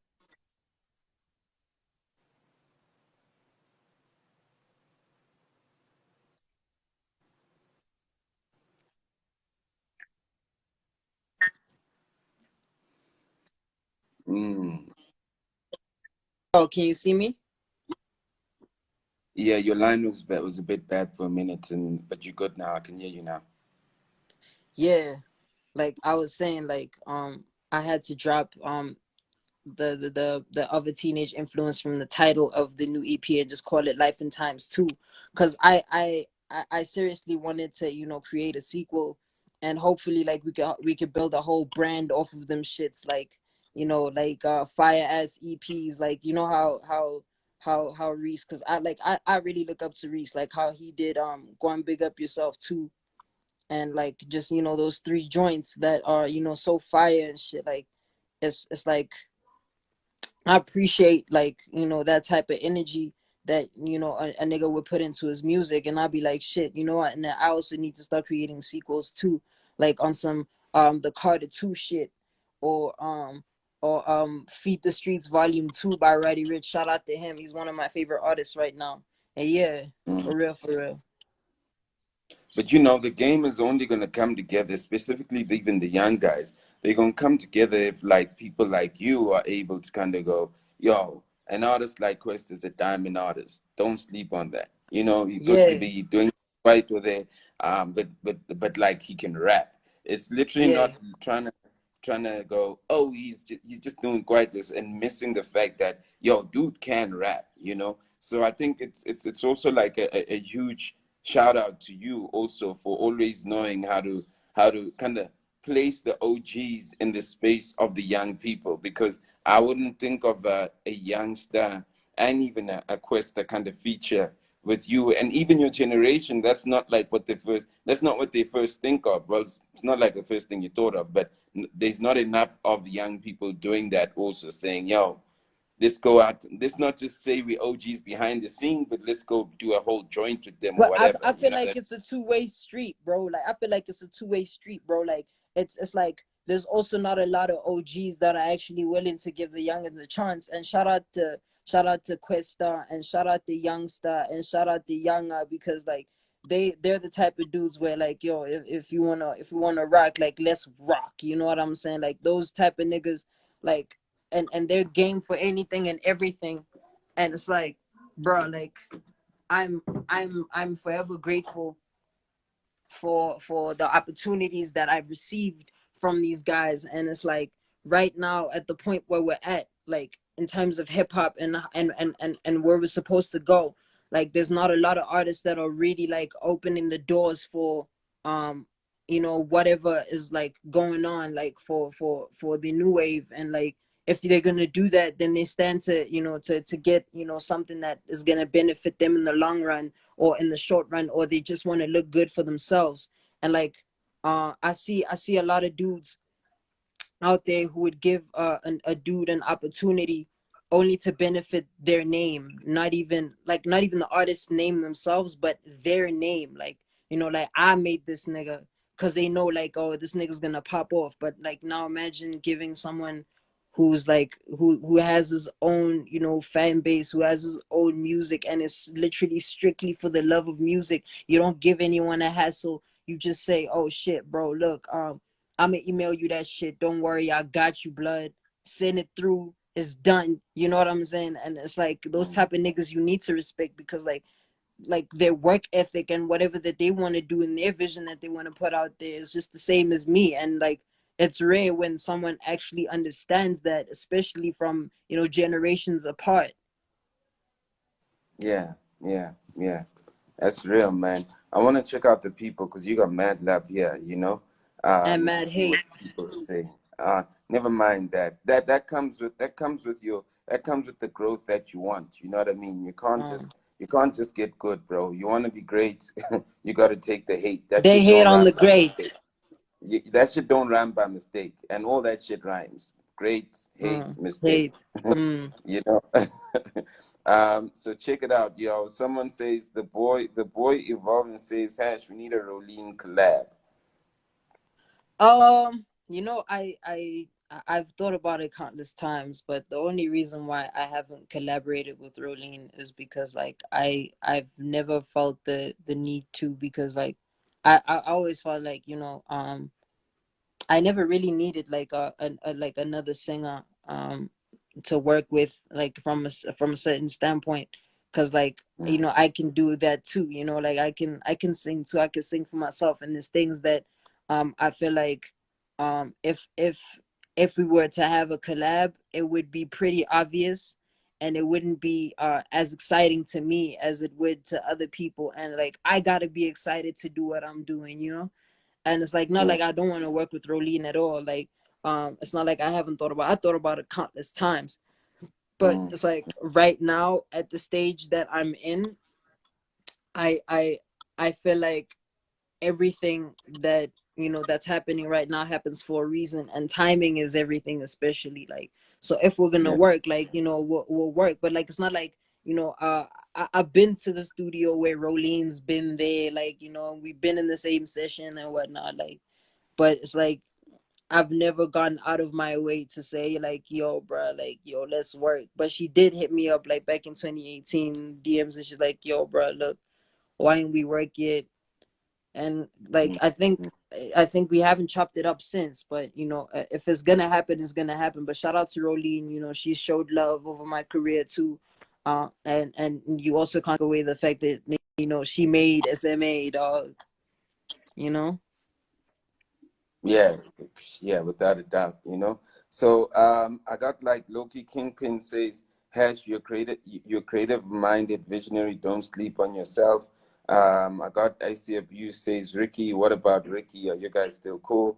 Speaker 4: Mm.
Speaker 3: oh, can you see me?
Speaker 4: Yeah, your line was bad, was a bit bad for a minute, and but you're good now. I can hear you now.
Speaker 3: Yeah, like I was saying, like I had to drop the other teenage influence from the title of the new EP and just call it Life and Times 2, because I seriously wanted to create a sequel, and hopefully like we could build a whole brand off of them shits, like like fire ass EPs, like how Reese, because I really look up to Reese, like how he did Go and Big Up Yourself too, and like just those three joints that are so fire and shit, like it's like I appreciate like that type of energy that a nigga would put into his music, and I'd be like, shit, you know what? And then I also need to start creating sequels too, like on some the Carter 2 shit, or Feed the Streets Volume 2 by Roddy Rich. Shout out to him. He's one of my favorite artists right now. And yeah,
Speaker 4: Mm.
Speaker 3: for real, for real.
Speaker 4: But the game is only going to come together, specifically even the young guys. They're going to come together if like people like you are able to kind of go, yo, an artist like Quest is a diamond artist. Don't sleep on that. He could
Speaker 3: Yeah,
Speaker 4: be doing right with it, but like he can rap. It's literally
Speaker 3: yeah,
Speaker 4: not trying to go, oh, he's just doing quite this and missing the fact that yo, dude can rap. So I think it's also like a huge shout out to you also for always knowing how to kind of place the OGs in the space of the young people, because I wouldn't think of a youngster and even a Quest that kind of feature with you and even your generation. That's not what they first think of. Well, it's not like the first thing you thought of, but there's not enough of young people doing that, also saying, yo, let's go out. Let's not just say we OGs behind the scene, but let's go do a whole joint with them or
Speaker 3: but I,
Speaker 4: whatever.
Speaker 3: I
Speaker 4: You
Speaker 3: feel
Speaker 4: know
Speaker 3: like
Speaker 4: what
Speaker 3: it's a two-way street, bro. Like I feel like it's a two-way street, bro. Like it's like there's also not a lot of OGs that are actually willing to give the youngins a chance. And shout out to Questa, and shout out to Youngster, and shout out to Younger, because like they're the type of dudes where like, yo, if you wanna rock, like let's rock. You know what I'm saying? Like those type of niggas, like, and they're game for anything and everything. And it's like, bro, like I'm I'm forever grateful for the opportunities that I've received from these guys. And it's like right now at the point where we're at, like in terms of hip hop and where we're supposed to go, like there's not a lot of artists that are really like opening the doors for um whatever is like going on, like for the new wave. And like if they're gonna do that, then they stand to to get something that is gonna benefit them in the long run or in the short run, or they just want to look good for themselves. And like I see a lot of dudes out there who would give a dude an opportunity only to benefit their name, not even the artist's name themselves, but their name. Like like I made this nigga, because they know like, oh, this nigga's gonna pop off. But like now imagine giving someone who's like who has his own fan base, who has his own music, and it's literally strictly for the love of music. You don't give anyone a hassle. You just say, oh shit, bro, look, I'm gonna email you that shit. Don't worry, I got you, blood. Send it through. It's done. You know what I'm saying? And it's like those
Speaker 4: I'm
Speaker 3: type of niggas you need to respect, because like their work ethic and whatever that they want to do and their vision that they want to put out there is just the same as me. And like it's rare when someone actually understands that, especially from generations apart.
Speaker 4: Yeah, yeah, yeah. That's real, man. I want to check out the people because you got mad love here.
Speaker 3: And
Speaker 4: To
Speaker 3: mad
Speaker 4: see what
Speaker 3: hate.
Speaker 4: people say. Never mind that. That comes with the growth that you want. You know what I mean? You can't just
Speaker 3: um
Speaker 4: You can't just get good, bro. You want to be great, you got to take the hate. That
Speaker 3: They
Speaker 4: shit
Speaker 3: hate
Speaker 4: don't
Speaker 3: on
Speaker 4: rhyme
Speaker 3: the
Speaker 4: by
Speaker 3: greats.
Speaker 4: mistake. That shit don't rhyme by mistake, and all that shit rhymes. Great, hate, mistake.
Speaker 3: Hate. Mm.
Speaker 4: You know. So check it out, yo. Someone says the boy evolved and says, Hash, we need a Rolling collab.
Speaker 3: You know, I've thought about it countless times, but the only reason why I haven't collaborated with Rolene is because like I've never felt the need to, because like I always felt like, you know, I never really needed like a like another singer to work with, like from a certain standpoint, because like, you
Speaker 4: Mm,
Speaker 3: know, I can do that too, you know, like I can sing too, I can sing for myself, and there's things that I feel like if we were to have a collab, it would be pretty obvious, and it wouldn't be as exciting to me as it would to other people, and like I gotta be excited to do what I'm doing, you know. And it's like not
Speaker 4: yeah.
Speaker 3: like I don't want to work with Rolene at all. Like it's not like I haven't I thought about it countless times. But
Speaker 4: Mm,
Speaker 3: it's like right now at the stage that I'm in, I I I feel like everything that, you know, that's happening right now happens for a reason, and timing is everything, especially like, so if we're gonna
Speaker 4: yeah.
Speaker 3: work, like, you know, we'll work, but like it's not like, you know, I've been to the studio where Rolene's been there, like, you know, we've been in the same session and whatnot, like, but it's like I've never gone out of my way to say like, yo, bro, like, yo, let's work. But she did hit me up like back in 2018 DMs, and she's like, yo, bro, look, why ain't we work yet? And like
Speaker 4: Mm,
Speaker 3: I think we haven't chopped it up since. But you know, if it's gonna happen, it's gonna happen. But shout out to Rolene, you know, she showed love over my career too. And you also can't take away the fact that, you know, she made SMA, dog. You know.
Speaker 4: yeah, yeah, without a doubt, you know. So I got like Loki Kingpin says, Hash, you're creative minded visionary, don't sleep on yourself. I got IC Abuse says, Ricky, what about Ricky? Are you guys still cool?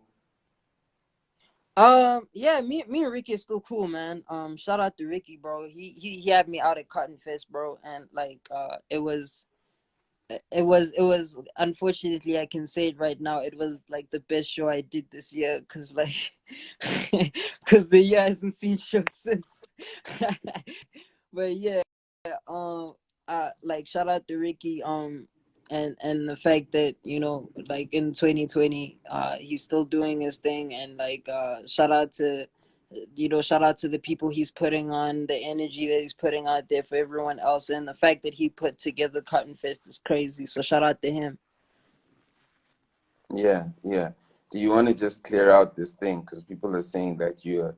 Speaker 3: Yeah, me and Ricky is still cool, man. Shout out to Ricky, bro. He had me out at Cotton Fest, bro, and like it was unfortunately, I can say it right now, it was like the best show I did this year, because like because the year hasn't seen shows since. But yeah, um like shout out to Ricky, and the fact that, you know, like in 2020 he's still doing his thing, and like shout out to, you know, shout out to the people he's putting on, the energy that he's putting out there for everyone else, and the fact that he put together Cotton Fest is crazy, so shout out to him.
Speaker 4: Yeah, yeah. Do you want to just clear out this thing? Because people are saying that you're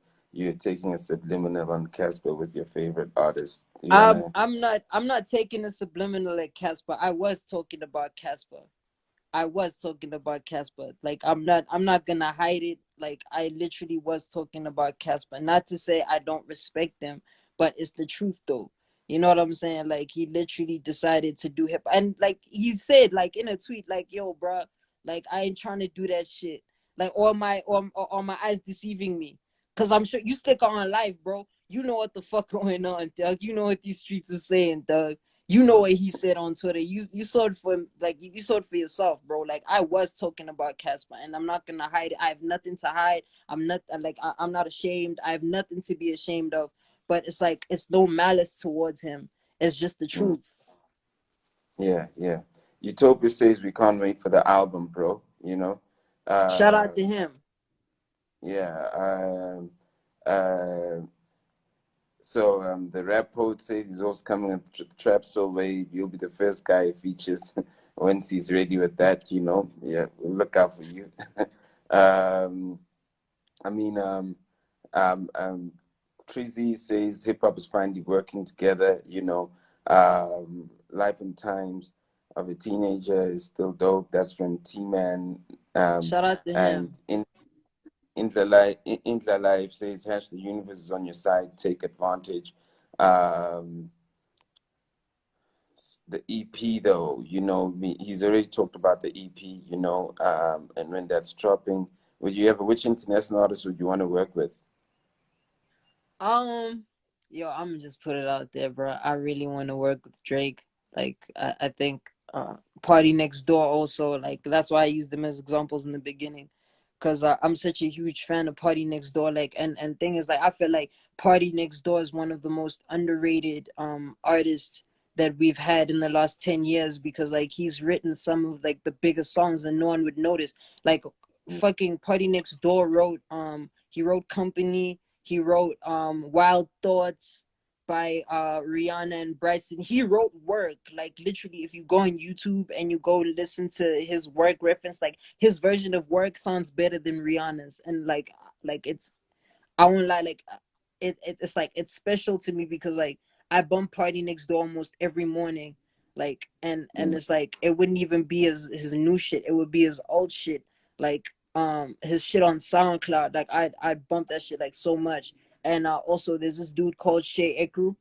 Speaker 4: taking a subliminal on Casper with your favorite artist. Do you want to?
Speaker 3: I'm not taking a subliminal at Casper. I was talking about Casper. I was talking about Casper. Like I'm not gonna hide it. Like I literally was talking about Casper. Not to say I don't respect him, but it's the truth though. You know what I'm saying? Like he literally decided to do hip, and like he said like in a tweet like, yo, bro, like I ain't trying to do that shit. Like or my eyes deceiving me. Cause I'm sure you stick on live, bro. You know what the fuck going on, Doug. You know what these streets are saying, Doug. You know what he said on Twitter. You saw it for like you saw it for yourself, bro. Like I was talking about Casper, and I'm not gonna hide it. I have nothing to hide. I'm not like I'm not ashamed. I have nothing to be ashamed of. But it's like it's no malice towards him. It's just the
Speaker 4: Mm,
Speaker 3: truth.
Speaker 4: yeah, yeah. Utopia says we can't wait for the album, bro. You know.
Speaker 3: Shout out
Speaker 4: Uh,
Speaker 3: to him.
Speaker 4: yeah. Uh, so the rap poet says he's also coming with the trap soul wave. You'll be the first guy he features once he's ready with that. You know. Yeah, we'll look out for you. um, I mean, um, um, Trizzy says hip hop is finally working together. You know, Life and Times of a Teenager is still dope. That's from T Man.
Speaker 3: Shout out to
Speaker 4: And
Speaker 3: him.
Speaker 4: in the life says, Hash, the universe is on your side. Take advantage. Um, the EP though, you know, he's already talked about the EP. You know, and when that's dropping, which international artist would you want to work with?
Speaker 3: Um, yo, I'm gonna just put it out there, bro. I really want to work with Drake. Like I think Party Next Door also, like that's why I used them as examples in the beginning, because I'm such a huge fan of Party Next Door. Like and thing is, like I feel like Party Next Door is one of the most underrated artists that we've had in the last 10 years, because like he's written some of like the biggest songs and no one would notice. Like fucking Party Next Door wrote he wrote Company, he wrote Wild Thoughts by Rihanna and Bryson. He wrote work. Like literally, if you go on YouTube and you go listen to his work reference, like his version of work sounds better than Rihanna's. And like it's, I won't lie, like it's like it's special to me because like I bump Party Next Door almost every morning. Like and it's like it wouldn't even be his new shit. It would be his old shit. Like his shit on SoundCloud. Like I'd bump that shit like so much. And also there's this dude called Shay Ekru.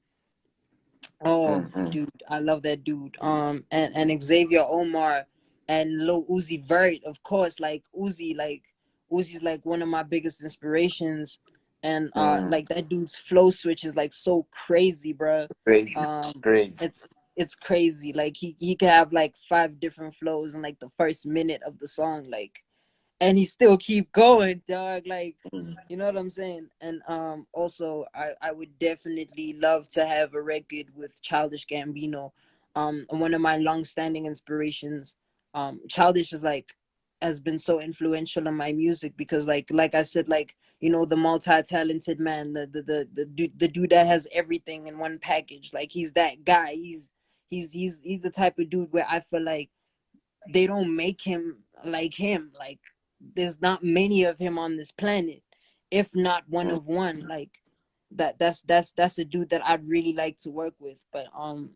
Speaker 3: Oh,
Speaker 4: Mm-hmm.
Speaker 3: dude, I love that dude. And Xavier Omar and Lil Uzi Vert, of course. Like Uzi's like one of my biggest inspirations, and
Speaker 4: Mm.
Speaker 3: like that dude's flow switch is like so crazy, bro.
Speaker 4: Crazy,
Speaker 3: Um,
Speaker 4: crazy.
Speaker 3: it's crazy. Like he can have like 5 different flows in like the first minute of the song. Like and he still keep going, dog. Like,
Speaker 4: Mm.
Speaker 3: you know what I'm saying? And also I would definitely love to have a record with Childish Gambino. One of my long-standing inspirations. Childish is like has been so influential in my music because like I said, like, you know, the multi-talented man, the dude that has everything in one package. Like he's that guy. He's the type of dude where I feel like they don't make him like him. Like there's not many of him on this planet, if not one
Speaker 4: Mm.
Speaker 3: of one. Like that's a dude that I'd really like to work with. But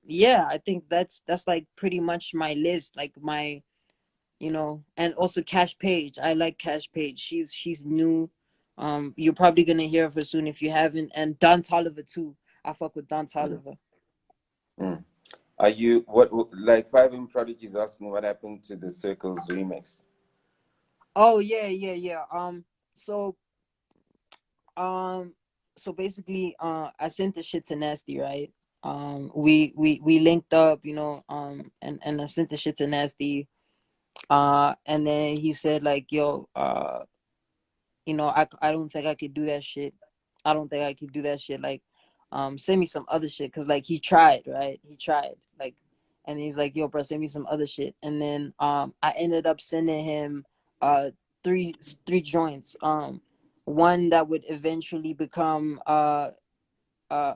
Speaker 3: yeah, I think that's like pretty much my list. Like my, you know, and also Cash Page. I like Cash Page. She's new. You're probably gonna hear of her soon if you haven't. And Don Toliver too. I fuck with Don
Speaker 4: Mm.
Speaker 3: Toliver.
Speaker 4: Mm. Are you like Five M Prodigy's asking what happened to the Circles remix?
Speaker 3: Oh yeah. So Um, so basically, I sent the shit to Nasty, right? We linked up, you know, and I sent the shit to Nasty. And then he said like, yo, you know, I don't think I could do that shit. I don't think I could do that shit. Like, send me some other shit, cause like he tried, right? He tried, like, and he's like, yo, bro, send me some other shit. And then I ended up sending him three three joints. One that would eventually become uh, uh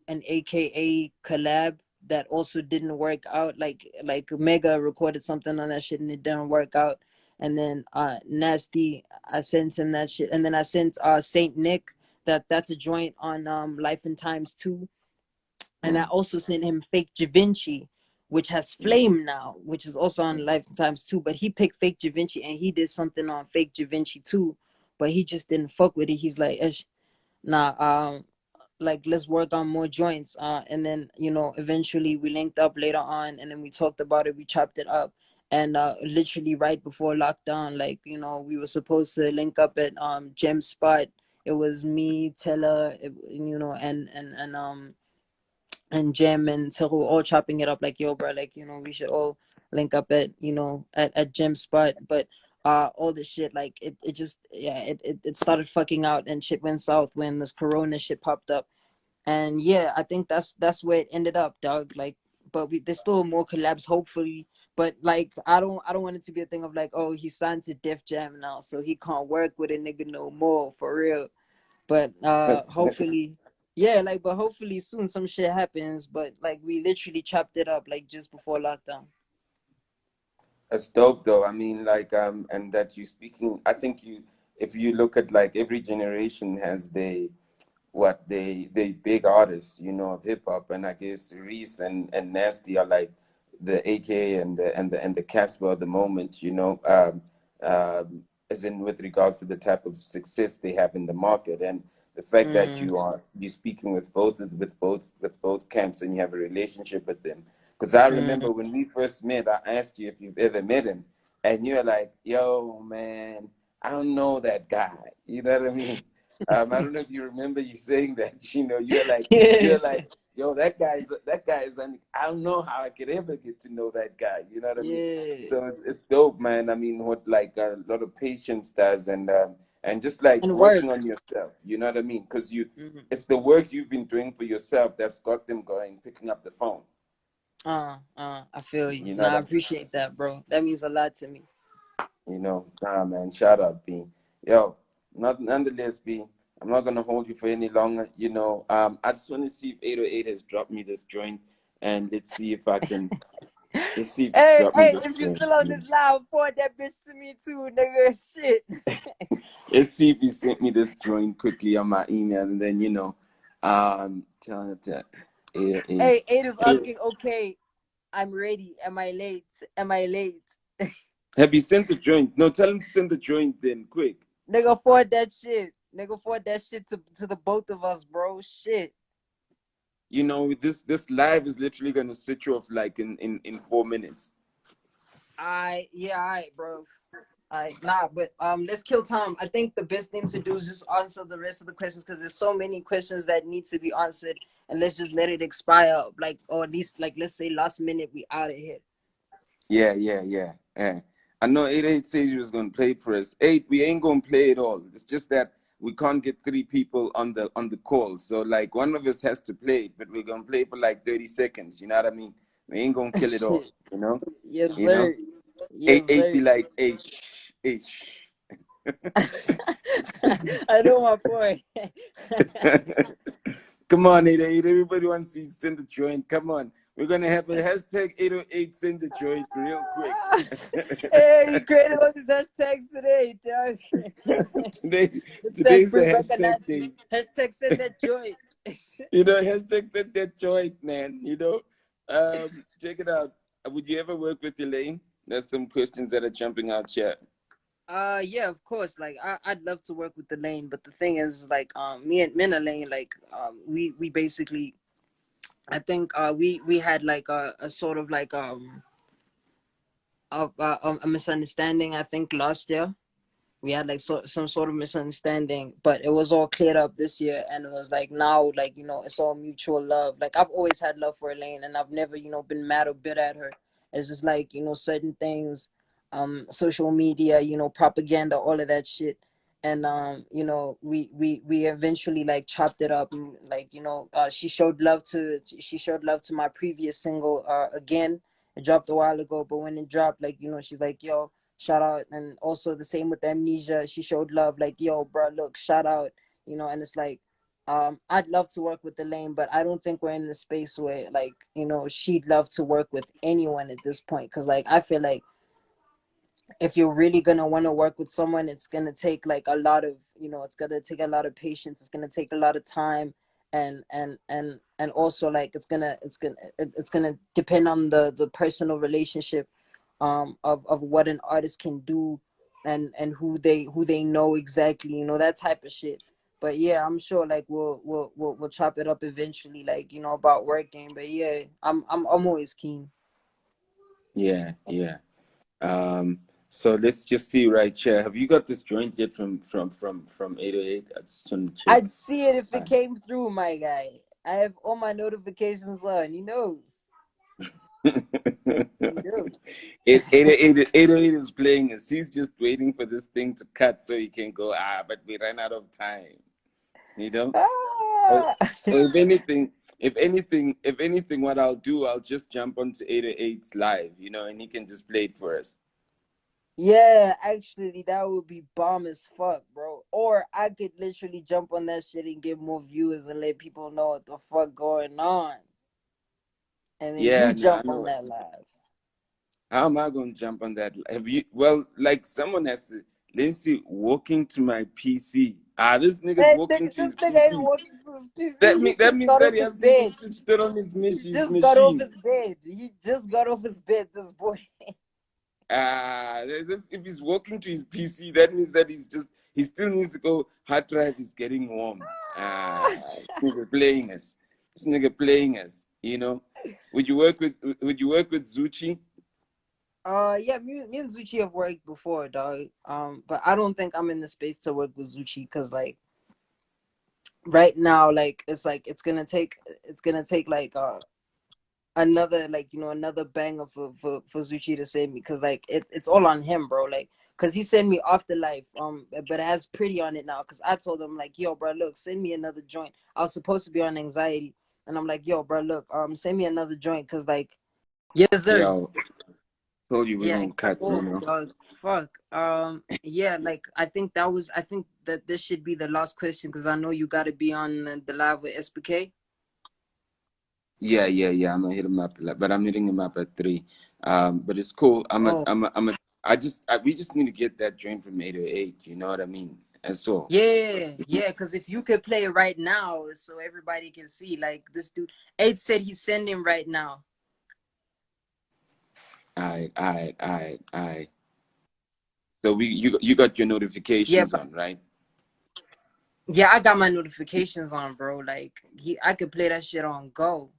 Speaker 3: an AKA collab that also didn't work out. Like Mega recorded something on that shit and it didn't work out. And then Nasty, I sent him that shit. And then I sent Saint Nick, that's a joint on Life and Times 2. And I
Speaker 4: Mm.
Speaker 3: also sent him Fake Javinci, which has
Speaker 4: Mm.
Speaker 3: Flame now, which is also on Life and Times 2. But he picked Fake Javinci and he did something on Fake Javinci too. But he just didn't fuck with it. He's like, nah, like let's work on more joints, and then, you know, eventually we linked up later on and then we talked about it, we chopped it up. And literally right before lockdown, like, you know, we were supposed to link up at Gem Spot. It was me, Tella, you know, and Gem and Teru all chopping it up like, yo bro, like, you know, we should all link up at, you know, at Gem Spot. But all this shit, like it just, yeah, it started fucking out and shit went south when this corona shit popped up. And yeah, I think that's where it ended up, dog. Like, but there's still more collabs, hopefully. But like, I don't want it to be a thing of like, oh, he signed to Def Jam now, so he can't work with a nigga no more, for real. But hopefully, yeah, like, but hopefully soon some shit happens. But like, we literally chopped it up like just before lockdown.
Speaker 4: That's dope though. I mean, like, and that you speaking, I think you, if you look at like every generation has they big artists, you know, of hip hop, and I guess Reese and Nasty are like the AK and the Casper of the moment, you know, as in with regards to the type of success they have in the market, and the fact that
Speaker 3: Mm,
Speaker 4: you speaking with both camps and you have a relationship with them. Because I
Speaker 3: mm.
Speaker 4: remember when we first met, I asked you if you've ever met him, and you're like, "Yo, man, I don't know that guy." You know what I mean? I don't know if you remember you saying that. You know, you're like,
Speaker 3: Yeah.
Speaker 4: you're like, yo, that guy is. I mean, I don't know how I could ever get to know that guy. You know what I mean?
Speaker 3: Yeah,
Speaker 4: So it's dope, man. I mean, what like a lot of patience does, and just like
Speaker 3: and
Speaker 4: working
Speaker 3: work.
Speaker 4: on yourself. You know what I mean? Because
Speaker 3: Mhm.
Speaker 4: it's the work you've been doing for yourself that's got them going, picking up the phone.
Speaker 3: I feel you.
Speaker 4: You know
Speaker 3: Nah,
Speaker 4: what
Speaker 3: I
Speaker 4: I mean?
Speaker 3: appreciate that, bro. That means a lot to me.
Speaker 4: You know, nah, man. Shout out, B. Yo, not nonetheless, B. I'm not gonna hold you for any longer. You know, I just want to see if 808 has dropped me this joint, and let's see if I can. Let's see if it's
Speaker 3: Hey,
Speaker 4: dropped me
Speaker 3: hey,
Speaker 4: this
Speaker 3: if you
Speaker 4: joint.
Speaker 3: still on this live, forward that bitch to me too, nigga. Shit.
Speaker 4: Let's see if he sent me this joint quickly on my email, and then telling it to 808.
Speaker 3: Hey, Eight is asking, okay, I'm ready. Am I late? Am I late?
Speaker 4: Have you sent the joint? No, tell him to send the joint then, quick.
Speaker 3: Nigga, forward that shit. Nigga, forward that shit to the both of us, bro. Shit.
Speaker 4: You know, this live is literally gonna switch you off like in 4 minutes.
Speaker 3: Alright, bro. Alright, nah, but let's kill time. I think the best thing to do is just answer the rest of the questions because there's so many questions that need to be answered, and let's just let it expire, like, or at least like let's say last minute we out of here.
Speaker 4: Yeah. I know 8-8 says he was gonna play it for us. 8, we ain't gonna play it all. It's just that we can't get 3 people on the call. So like one of us has to play it, but we're gonna play for like 30 seconds. You know what I mean? We ain't gonna kill it all.
Speaker 3: Shit.
Speaker 4: You know?
Speaker 3: Yes,
Speaker 4: You know?
Speaker 3: sir. Yes,
Speaker 4: 8-8
Speaker 3: sir.
Speaker 4: be like, H.
Speaker 3: I know my boy.
Speaker 4: Come on, 808. Everybody wants to send the joint. Come on. We're going to have a hashtag 808 send the joint real quick.
Speaker 3: Hey, you created all these hashtags today, dog.
Speaker 4: Today,
Speaker 3: Hashtag
Speaker 4: today's the
Speaker 3: free
Speaker 4: hashtag
Speaker 3: Nazi.
Speaker 4: day.
Speaker 3: Hashtag send that joint.
Speaker 4: You know, hashtag send that joint, man. You know, check it out. Would you ever work with Elaine? There's some questions that are jumping out here.
Speaker 3: Yeah, of course. Like I'd love to work with Elaine, but the thing is, like, me and Elaine, like, we basically, I think, we had like a sort of like of a misunderstanding. I think last year we had like some sort of misunderstanding, but it was all cleared up this year, and it was like now, like, it's all mutual love. Like, I've always had love for Elaine, and I've never been mad or bitter at her. It's just like, certain things, social media, propaganda, all of that shit. And we eventually like chopped it up, and like, she showed love to my previous single, again. It dropped a while ago, but when it dropped, like, she's like, yo, shout out. And also the same with Amnesia, she showed love, like, yo, bro, look, shout out. And it's like, I'd love to work with Elaine, but I don't think we're in the space where, like, she'd love to work with anyone at this point, because, like, I feel like if you're really gonna want to work with someone, it's gonna take like a lot of, it's gonna take a lot of patience, it's gonna take a lot of time, and also, like, it's gonna depend on the personal relationship, of what an artist can do, and who they know exactly, that type of shit. But yeah, I'm sure, like, we'll chop it up eventually, like, about working. But yeah, I'm always keen.
Speaker 4: Yeah. So let's just see right here. Have you got this joint yet from 808? I just want to check.
Speaker 3: I'd see it if it came through, my guy. I have all my notifications on. He knows. He knows.
Speaker 4: 808 is playing us. He's just waiting for this thing to cut so he can go, but we ran out of time. You know? Or,
Speaker 3: Ah!
Speaker 4: or if anything, what I'll do, I'll just jump onto 808's live, and he can just play it for us.
Speaker 3: Yeah, actually, that would be bomb as fuck, bro. Or I could literally jump on that shit and get more viewers and let people know what the fuck going on. And then you
Speaker 4: Yeah, no, I
Speaker 3: jump on
Speaker 4: know.
Speaker 3: that live.
Speaker 4: How am I going to jump on that? Have you? Well, like someone has to. Lindsay walking to my PC. This nigga's
Speaker 3: Hey,
Speaker 4: walking to
Speaker 3: this
Speaker 4: his
Speaker 3: nigga ain't
Speaker 4: PC.
Speaker 3: walking to his PC.
Speaker 4: That
Speaker 3: He
Speaker 4: mean that
Speaker 3: just
Speaker 4: means
Speaker 3: got
Speaker 4: that
Speaker 3: off
Speaker 4: he
Speaker 3: his
Speaker 4: hasn't even
Speaker 3: bed.
Speaker 4: switched it on
Speaker 3: He
Speaker 4: his
Speaker 3: just got off
Speaker 4: machine.
Speaker 3: his bed. He just got off his bed, this boy.
Speaker 4: If he's walking to his PC, that means that he still needs to go. Hard drive is getting warm. This nigga playing us. This nigga playing us. Would you work with Zuchi?
Speaker 3: Yeah, me and Zuchi have worked before, dog. But I don't think I'm in the space to work with Zuchi, because, like, right now, like it's gonna take like another, like, you know, another banger for Zuchi to send me, because like it's all on him, bro. Like, because he sent me Off the Life, but it has Pretty on it now, because I told him like, yo, bro, look, send me another joint. I was supposed to be on Anxiety, and I'm like, yo, bro, look, send me another joint, because like, yes sir.
Speaker 4: Yo, told you we're
Speaker 3: Yeah,
Speaker 4: gonna cut, you know.
Speaker 3: dog. Fuck. Yeah, like I think that this should be the last question, because I know you got to be on the live with SPK.
Speaker 4: Yeah. I'm gonna hit him up, but I'm hitting him up at 3. But it's cool.
Speaker 3: Oh,
Speaker 4: We just need to get that joint from 808. You know what I mean? That's all.
Speaker 3: yeah, yeah. Because if you could play it right now, so everybody can see, like, this dude. Eight said he's sending right now.
Speaker 4: Alright. So you got your
Speaker 3: Yeah,
Speaker 4: notifications
Speaker 3: but
Speaker 4: on, right?
Speaker 3: yeah, I got my notifications on, bro. Like, I could play that shit on go.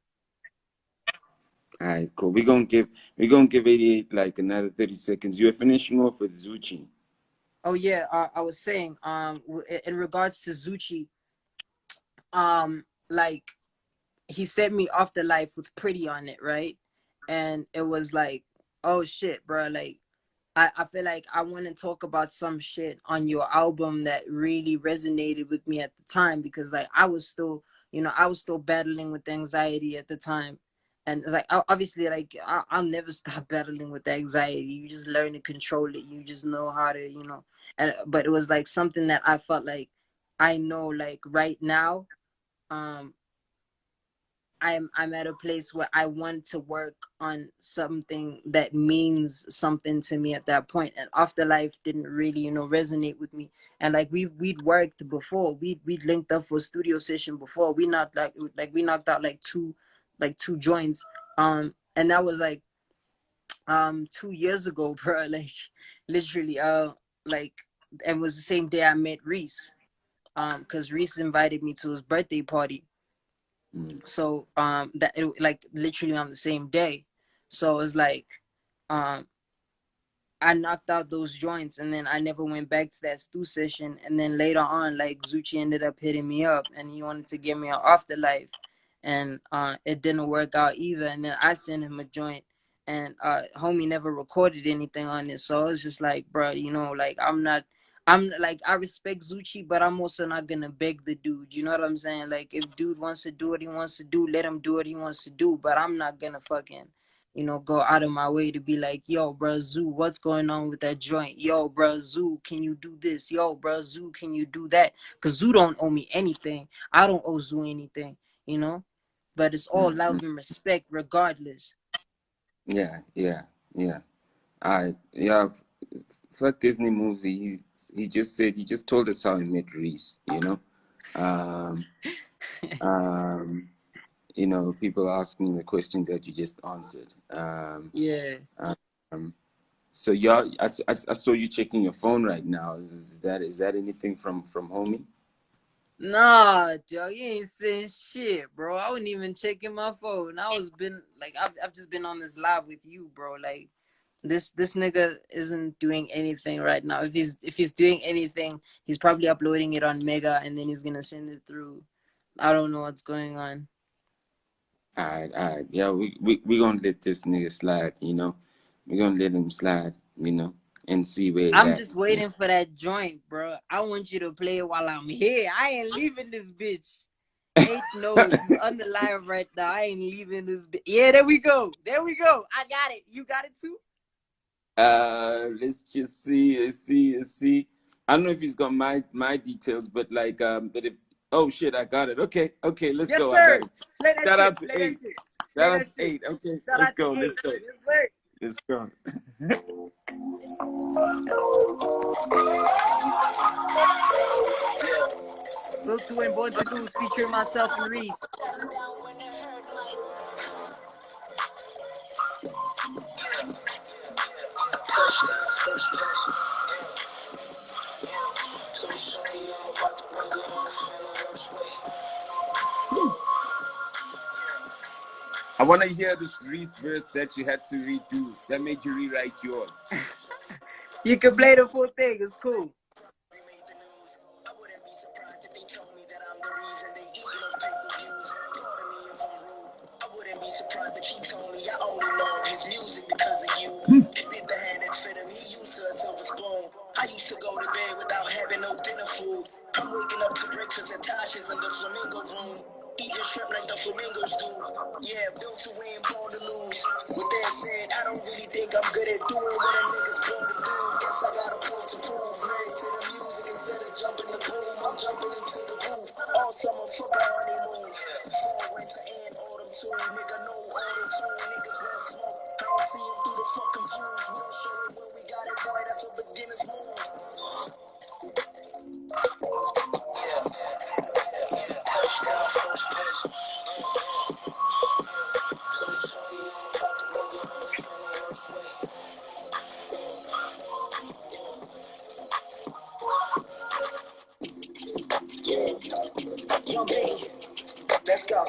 Speaker 4: Alright, cool. We're gonna give 88 like another 30 seconds. You're finishing off with Zuchi.
Speaker 3: Oh yeah, I was saying, in regards to Zuchi, like, he sent me Off the Life with Pretty on it, right? And it was like, oh shit, bro. Like, I feel like I want to talk about some shit on your album that really resonated with me at the time, because like I was still, you know, I was still battling with anxiety at the time. And it's like, obviously, like, I'll never stop battling with the anxiety. You just learn to control it. You just know how to, you know. And but it was like something that I felt like I know, like, right now, um, I'm at a place where I want to work on something that means something to me at that point. And Afterlife didn't really, you know, resonate with me. And like we'd worked before. We'd linked up for a studio session before. We knocked out like two joints. And that was like 2 years ago, bro. Like, literally, like, and it was the same day I met Reese. Because Reese invited me to his birthday party.
Speaker 4: Mm.
Speaker 3: So that it, like, literally on the same day. So it's like, um I knocked out those joints, and then I never went back to that stew session. And then later on, like, Zuchi ended up hitting me up, and he wanted to get me an Afterlife, and it didn't work out either. And then I sent him a joint, and homie never recorded anything on it. So it's just like, bro, you know, like, I'm like, I respect Zuchi, but I'm also not gonna beg the dude. You know what I'm saying? Like, if dude wants to do what he wants to do, let him do what he wants to do. But I'm not gonna fucking, you know, go out of my way to be like, yo, bro, Zoo, what's going on with that joint? Yo, bro, Zoo, can you do this? Yo, bro, Zoo, can you do that? Because Zoo don't owe me anything. I don't owe Zoo anything, you know? But it's all
Speaker 4: Mm.
Speaker 3: love and respect regardless.
Speaker 4: Yeah. Yeah. Fuck Disney moves. He just told us how he met Reese. Um, um, people asking the question that you just answered.
Speaker 3: Yeah.
Speaker 4: Um, so y'all, I saw you checking your phone right now. Is that anything from homie?
Speaker 3: Nah, Joe, you ain't saying shit, bro. I wasn't even checking my phone. I've just been on this live with you, bro. Like, this nigga isn't doing anything right now. If he's doing anything, he's probably uploading it on Mega, and then he's gonna send it through. I don't know what's going on.
Speaker 4: All right. Yeah, we gonna let this nigga slide. We're gonna let him slide. And see where he
Speaker 3: I'm
Speaker 4: at.
Speaker 3: just waiting for that joint, bro. I want you to play it while I'm here. I ain't leaving this bitch. Eight knows he's on the live right now. I ain't leaving this bitch. Yeah, there we go. There we go. I got it. You got it too?
Speaker 4: Let's just see. Let's see. I don't know if he's got my details, but like but if oh shit, I got it. Okay, let's
Speaker 3: Yes,
Speaker 4: go. I got
Speaker 3: sir.
Speaker 4: it.
Speaker 3: Play that
Speaker 4: Shout
Speaker 3: shit.
Speaker 4: out to
Speaker 3: Play that
Speaker 4: eight.
Speaker 3: shit. Play
Speaker 4: Shout out
Speaker 3: that
Speaker 4: to
Speaker 3: shit.
Speaker 4: eight. Okay,
Speaker 3: Shout
Speaker 4: let's
Speaker 3: out to
Speaker 4: go. Let's
Speaker 3: eight.
Speaker 4: go.
Speaker 3: Yes, sir.
Speaker 4: Let's go.
Speaker 3: Lil 2 and Born to Lose featuring myself and Reese.
Speaker 4: I want to hear this Reese verse that you had to redo. That made you rewrite yours.
Speaker 3: You can play the full thing. It's cool.
Speaker 2: wouldn't be surprised if he told me I only know of his music because of you. Bit the hand that fit him, he used to a silver spoon. I used to go to bed without having no dinner food. I'm waking up to breakfast at Tasha's in the flamingo room. Eating shrimp like the flamingos do. Yeah, built to win, born to lose. With that said, I don't really think I'm good at doing what a nigga's born to do. Guess I got a point to prove. Married to the music instead of jumping the boom. I'm jumping into the booth. All summer, fuck a honeymoon. Fall, winter, and autumn too. Nigga, no auto tune. Niggas want smoke. I don't see him through the fucking fumes. We don't show it when we got it, boy. That's a beginner's move. Let's go.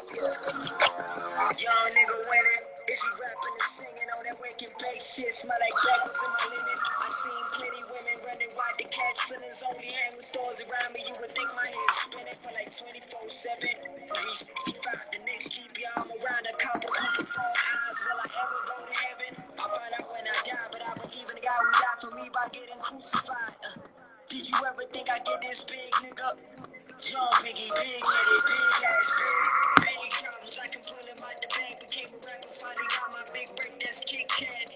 Speaker 2: Young nigga winning. If you rapping and singing on that waking bass shit, smell like backwards in my linen. I seen plenty women running wide to catch feelings. Only hang with stores around me. You would think my head's spinning for like 24/7. 365. The next keep you arm around a couple phone eyes. Will I ever go to heaven? I'll find out when I die, but I believe in the guy who died for me by getting crucified. Did you ever think I'd get this big, nigga? Young Biggie, big headed, big ass, big problems. I can pull him out the bank. Became a rapper, finally got my big break. That's Kit Kat.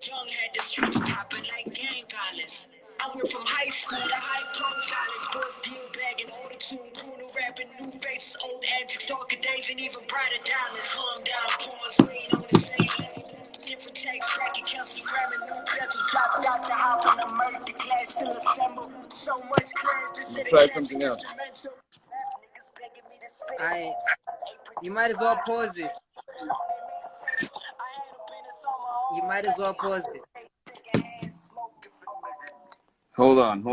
Speaker 2: Young had the streets popping like gang violence. I went from high school to high profile. Sports deal bagging, auto tune, crooner rapping, new faces, old antics, darker days, and even brighter diamonds. Calm down, pause, we ain't on the same level. Different tax bracket, Kelsey grabbing new bezels, dropped out the house when I murdered the class, still assembled. So much class, this shit
Speaker 4: Try something else.
Speaker 3: You might as well pause it. You might as well pause it.
Speaker 4: Hold on.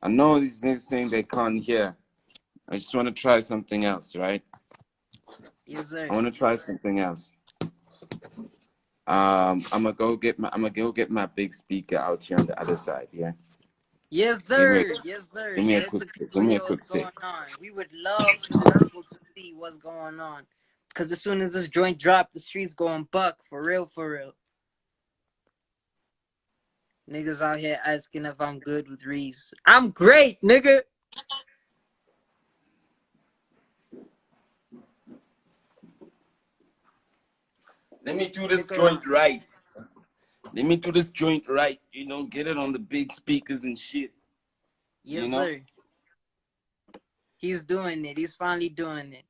Speaker 4: I know these niggas saying they can't hear. I just want to try something else, right?
Speaker 3: Yes, sir.
Speaker 4: I want to try something else. I'm gonna go get my big speaker out here on the other side, yeah?
Speaker 3: Yes, sir. Yes, sir.
Speaker 4: Give me a
Speaker 3: Let
Speaker 4: quick
Speaker 3: the
Speaker 4: sec.
Speaker 3: people hear what's going on. We would love for the people to see what's going on. Because as soon as this joint drop, the streets going buck. For real, for real. Niggas out here asking if I'm good with Reese. I'm great, nigga.
Speaker 4: Let me do this joint right. You know, get it on the big speakers and shit.
Speaker 3: Yes,
Speaker 4: you know?
Speaker 3: Sir. He's doing it. He's finally doing it.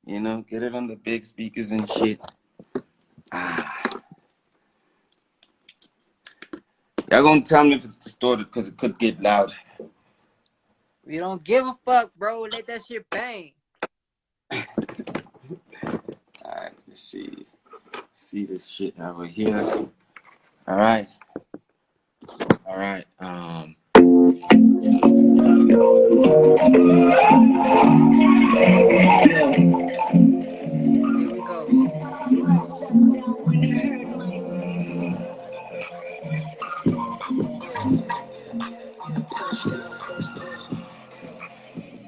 Speaker 4: You know, get it on the big speakers and shit. Y'all gonna tell me if it's distorted because it could get loud.
Speaker 3: We don't give a fuck, bro. Let that shit bang.
Speaker 4: Alright, let's see. See this shit over here. Alright.
Speaker 3: Here we go.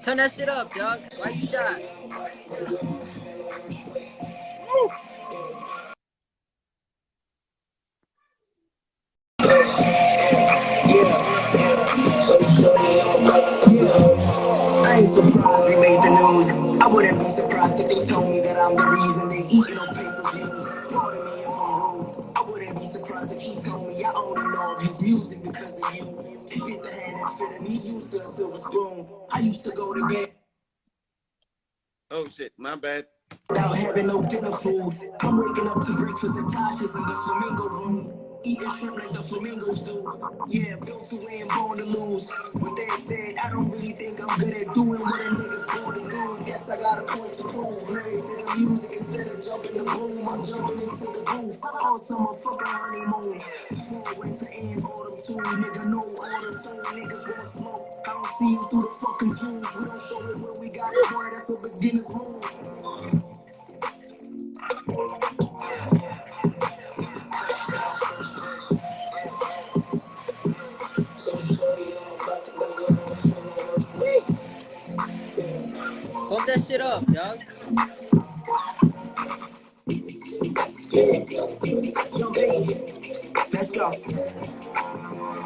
Speaker 3: Turn that shit up, dog. Why you shy?
Speaker 2: I ain't surprised we made the news. I wouldn't be surprised if they told me that I'm the reason they eating on pay-per-views. Pardon me if I'm rude. I wouldn't be surprised if he told me I only know of his music because of you. Bit the hand that fit him, he used to a silver spoon. I used to go to bed.
Speaker 4: Oh shit, my bad.
Speaker 2: Without having no dinner food. I'm waking up to breakfast at Tasha's in the flamingo room. Eating shrimp like the flamingos do. Yeah, built to win, born to lose. With that said, I don't really think I'm good at doing what a nigga's born to do. Guess I got a point to prove. Married to the music instead of jumping the boom. I'm jumping into the booth. All summer, fucking honeymoon. Fall, winter, and autumn too. Nigga, no auto tune. Niggas want smoke. I don't see you through the fucking fumes. We don't show it when we got it, boy. That's a beginner's move.
Speaker 3: Pump that shit up, dog.
Speaker 2: Young Biggie, let's go.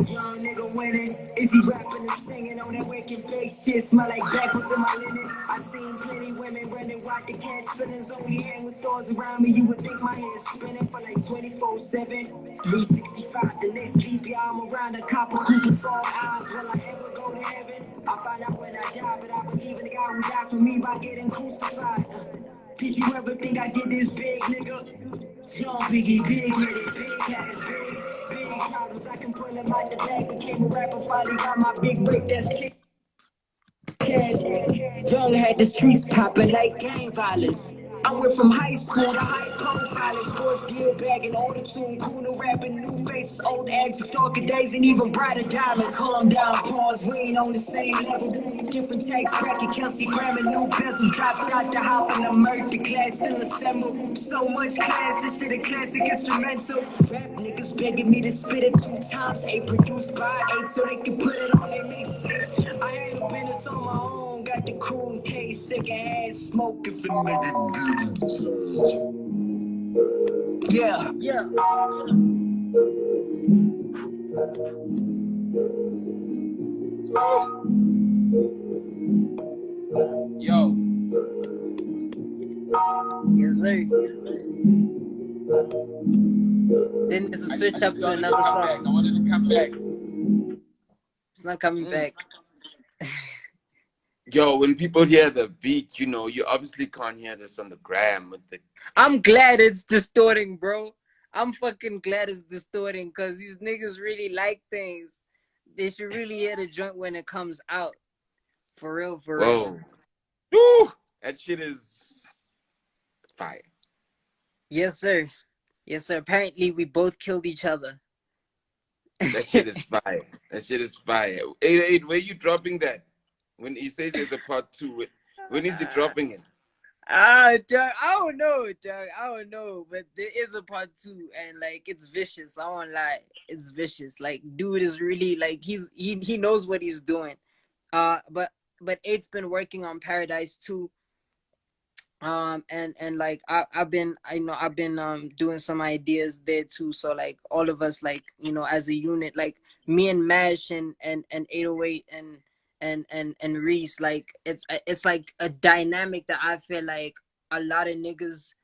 Speaker 2: Young nigga winning. Is he rapping and singing on that waking face shit? Smell like backwards in my linen. I seen plenty women running wide to catch feelings. Only hang with stars around me. You would think my head's spinning for like 24/7. 365 the next week. Yeah, I'm around a copper Cooper's fall eyes. Will I ever go to heaven? I'll find out when I die, but I believe in the guy who died for me by getting crucified. Did you ever think I did this big, nigga? Young Biggie, big headed, big ass, big problems. I can pull him out the bag. Became a rapper, finally got my big break. That's kick. Young had the streets popping like gang violence. I went from high school to high profile, sports gear bagging, auto tune, cool rapping, new faces, old exes, darker days, and even brighter diamonds. Calm down, pause, we ain't on the same level. Different tax bracket, Kelsey Grammer, new bezel, dropped out the hop in the murder class, still assembled. So much class, this shit a classic instrumental. Rap niggas begging me to spit it 2 times, 8 produced by 8 so they can put it on their mixtapes. I ain't a business on my own, got the cool case, secondhand smoking for niggas. Yeah.
Speaker 4: Yo.
Speaker 3: Yes, sir. Then there's a switch up to another song.
Speaker 4: I wanted to come back.
Speaker 3: It's not coming back.
Speaker 4: Yo, when people hear the beat, you know, you obviously can't hear this on the gram with the.
Speaker 3: I'm glad it's distorting, bro. I'm fucking glad it's distorting because these niggas really like things. They should really hear the joint when it comes out. For real, for real.
Speaker 4: Woo! That shit is fire.
Speaker 3: Yes, sir. Yes, sir. Apparently, we both killed each other.
Speaker 4: That shit is fire. That shit is fire. Hey, where you dropping that? When he says there's a part 2, when is he dropping it?
Speaker 3: Doug, I don't know, Doug. I don't know, but there is a part 2, and like it's vicious. I won't lie, it's vicious. Like, dude is really like he knows what he's doing. But Eight's been working on Paradise too. And like I've been doing some ideas there too. So like all of us, like, you know, as a unit, like me and Mash and 808 and Reese, like it's like a dynamic that I feel like a lot of niggas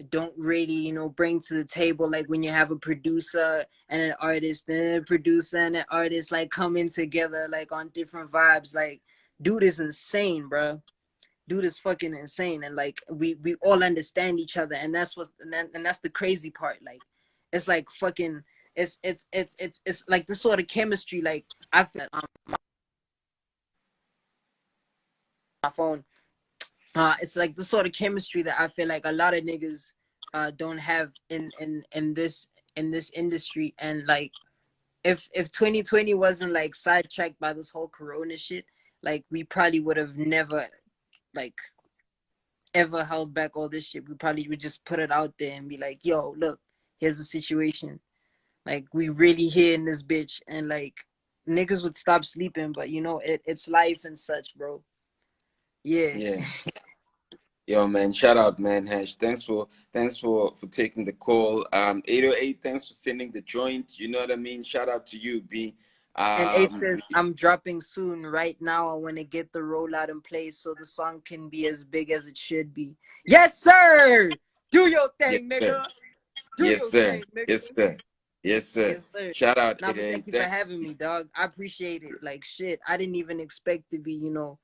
Speaker 3: don't really, you know, bring to the table. Like when you have a producer and an artist, and a producer and an artist like coming together like on different vibes. Like, dude is insane, bro. Dude is fucking insane, and like we all understand each other, and that's that's the crazy part. Like, it's like fucking it's like this sort of chemistry. Like, I feel my phone. It's like the sort of chemistry that I feel like a lot of niggas don't have in this industry. And like if 2020 wasn't like sidetracked by this whole corona shit, like we probably would have never like ever held back all this shit. We probably would just put it out there and be like, yo, look, here's the situation. Like, we really here in this bitch, and like niggas would stop sleeping. But you know, it's life and such, bro. Yeah.
Speaker 4: Yo, man, shout out, man. Hash, thanks for taking the call. 808, thanks for sending the joint. You know what I mean? Shout out to you, B.
Speaker 3: And 8 says, I'm dropping soon. Right now, I want to get the rollout in place so the song can be as big as it should be. Yes, sir. Do your thing, nigga.
Speaker 4: Yes, sir. Yes, sir. Yes, sir.
Speaker 3: Yes, sir.
Speaker 4: Shout out,
Speaker 3: nah, 808. Thank you for having me, dog. I appreciate it. Like, shit, I didn't even expect to be, you know,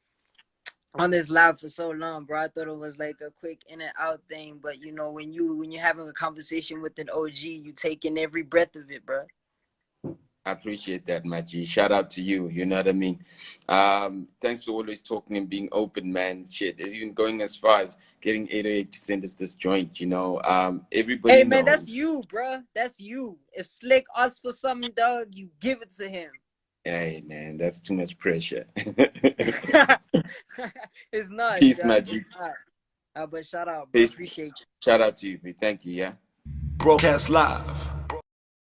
Speaker 3: on this live for so long, bro. I thought it was like a quick in and out thing. But, you know, when you're having a conversation with an OG, you take in every breath of it, bro.
Speaker 4: I appreciate that, Maji. Shout out to you. You know what I mean? Thanks for always talking and being open, man. Shit, it's even going as far as getting 808 to send us this joint, you know. Everybody
Speaker 3: Hey, man,
Speaker 4: knows.
Speaker 3: that's you, bro. That's you. If Slick asks for something, dog, you give it to him.
Speaker 4: Hey, man, that's too much pressure.
Speaker 3: It's not.
Speaker 4: Peace, Maji.
Speaker 3: But shout out, bro. Peace. Appreciate you.
Speaker 4: Shout out to you, B. Thank you, yeah?
Speaker 2: Broadcast live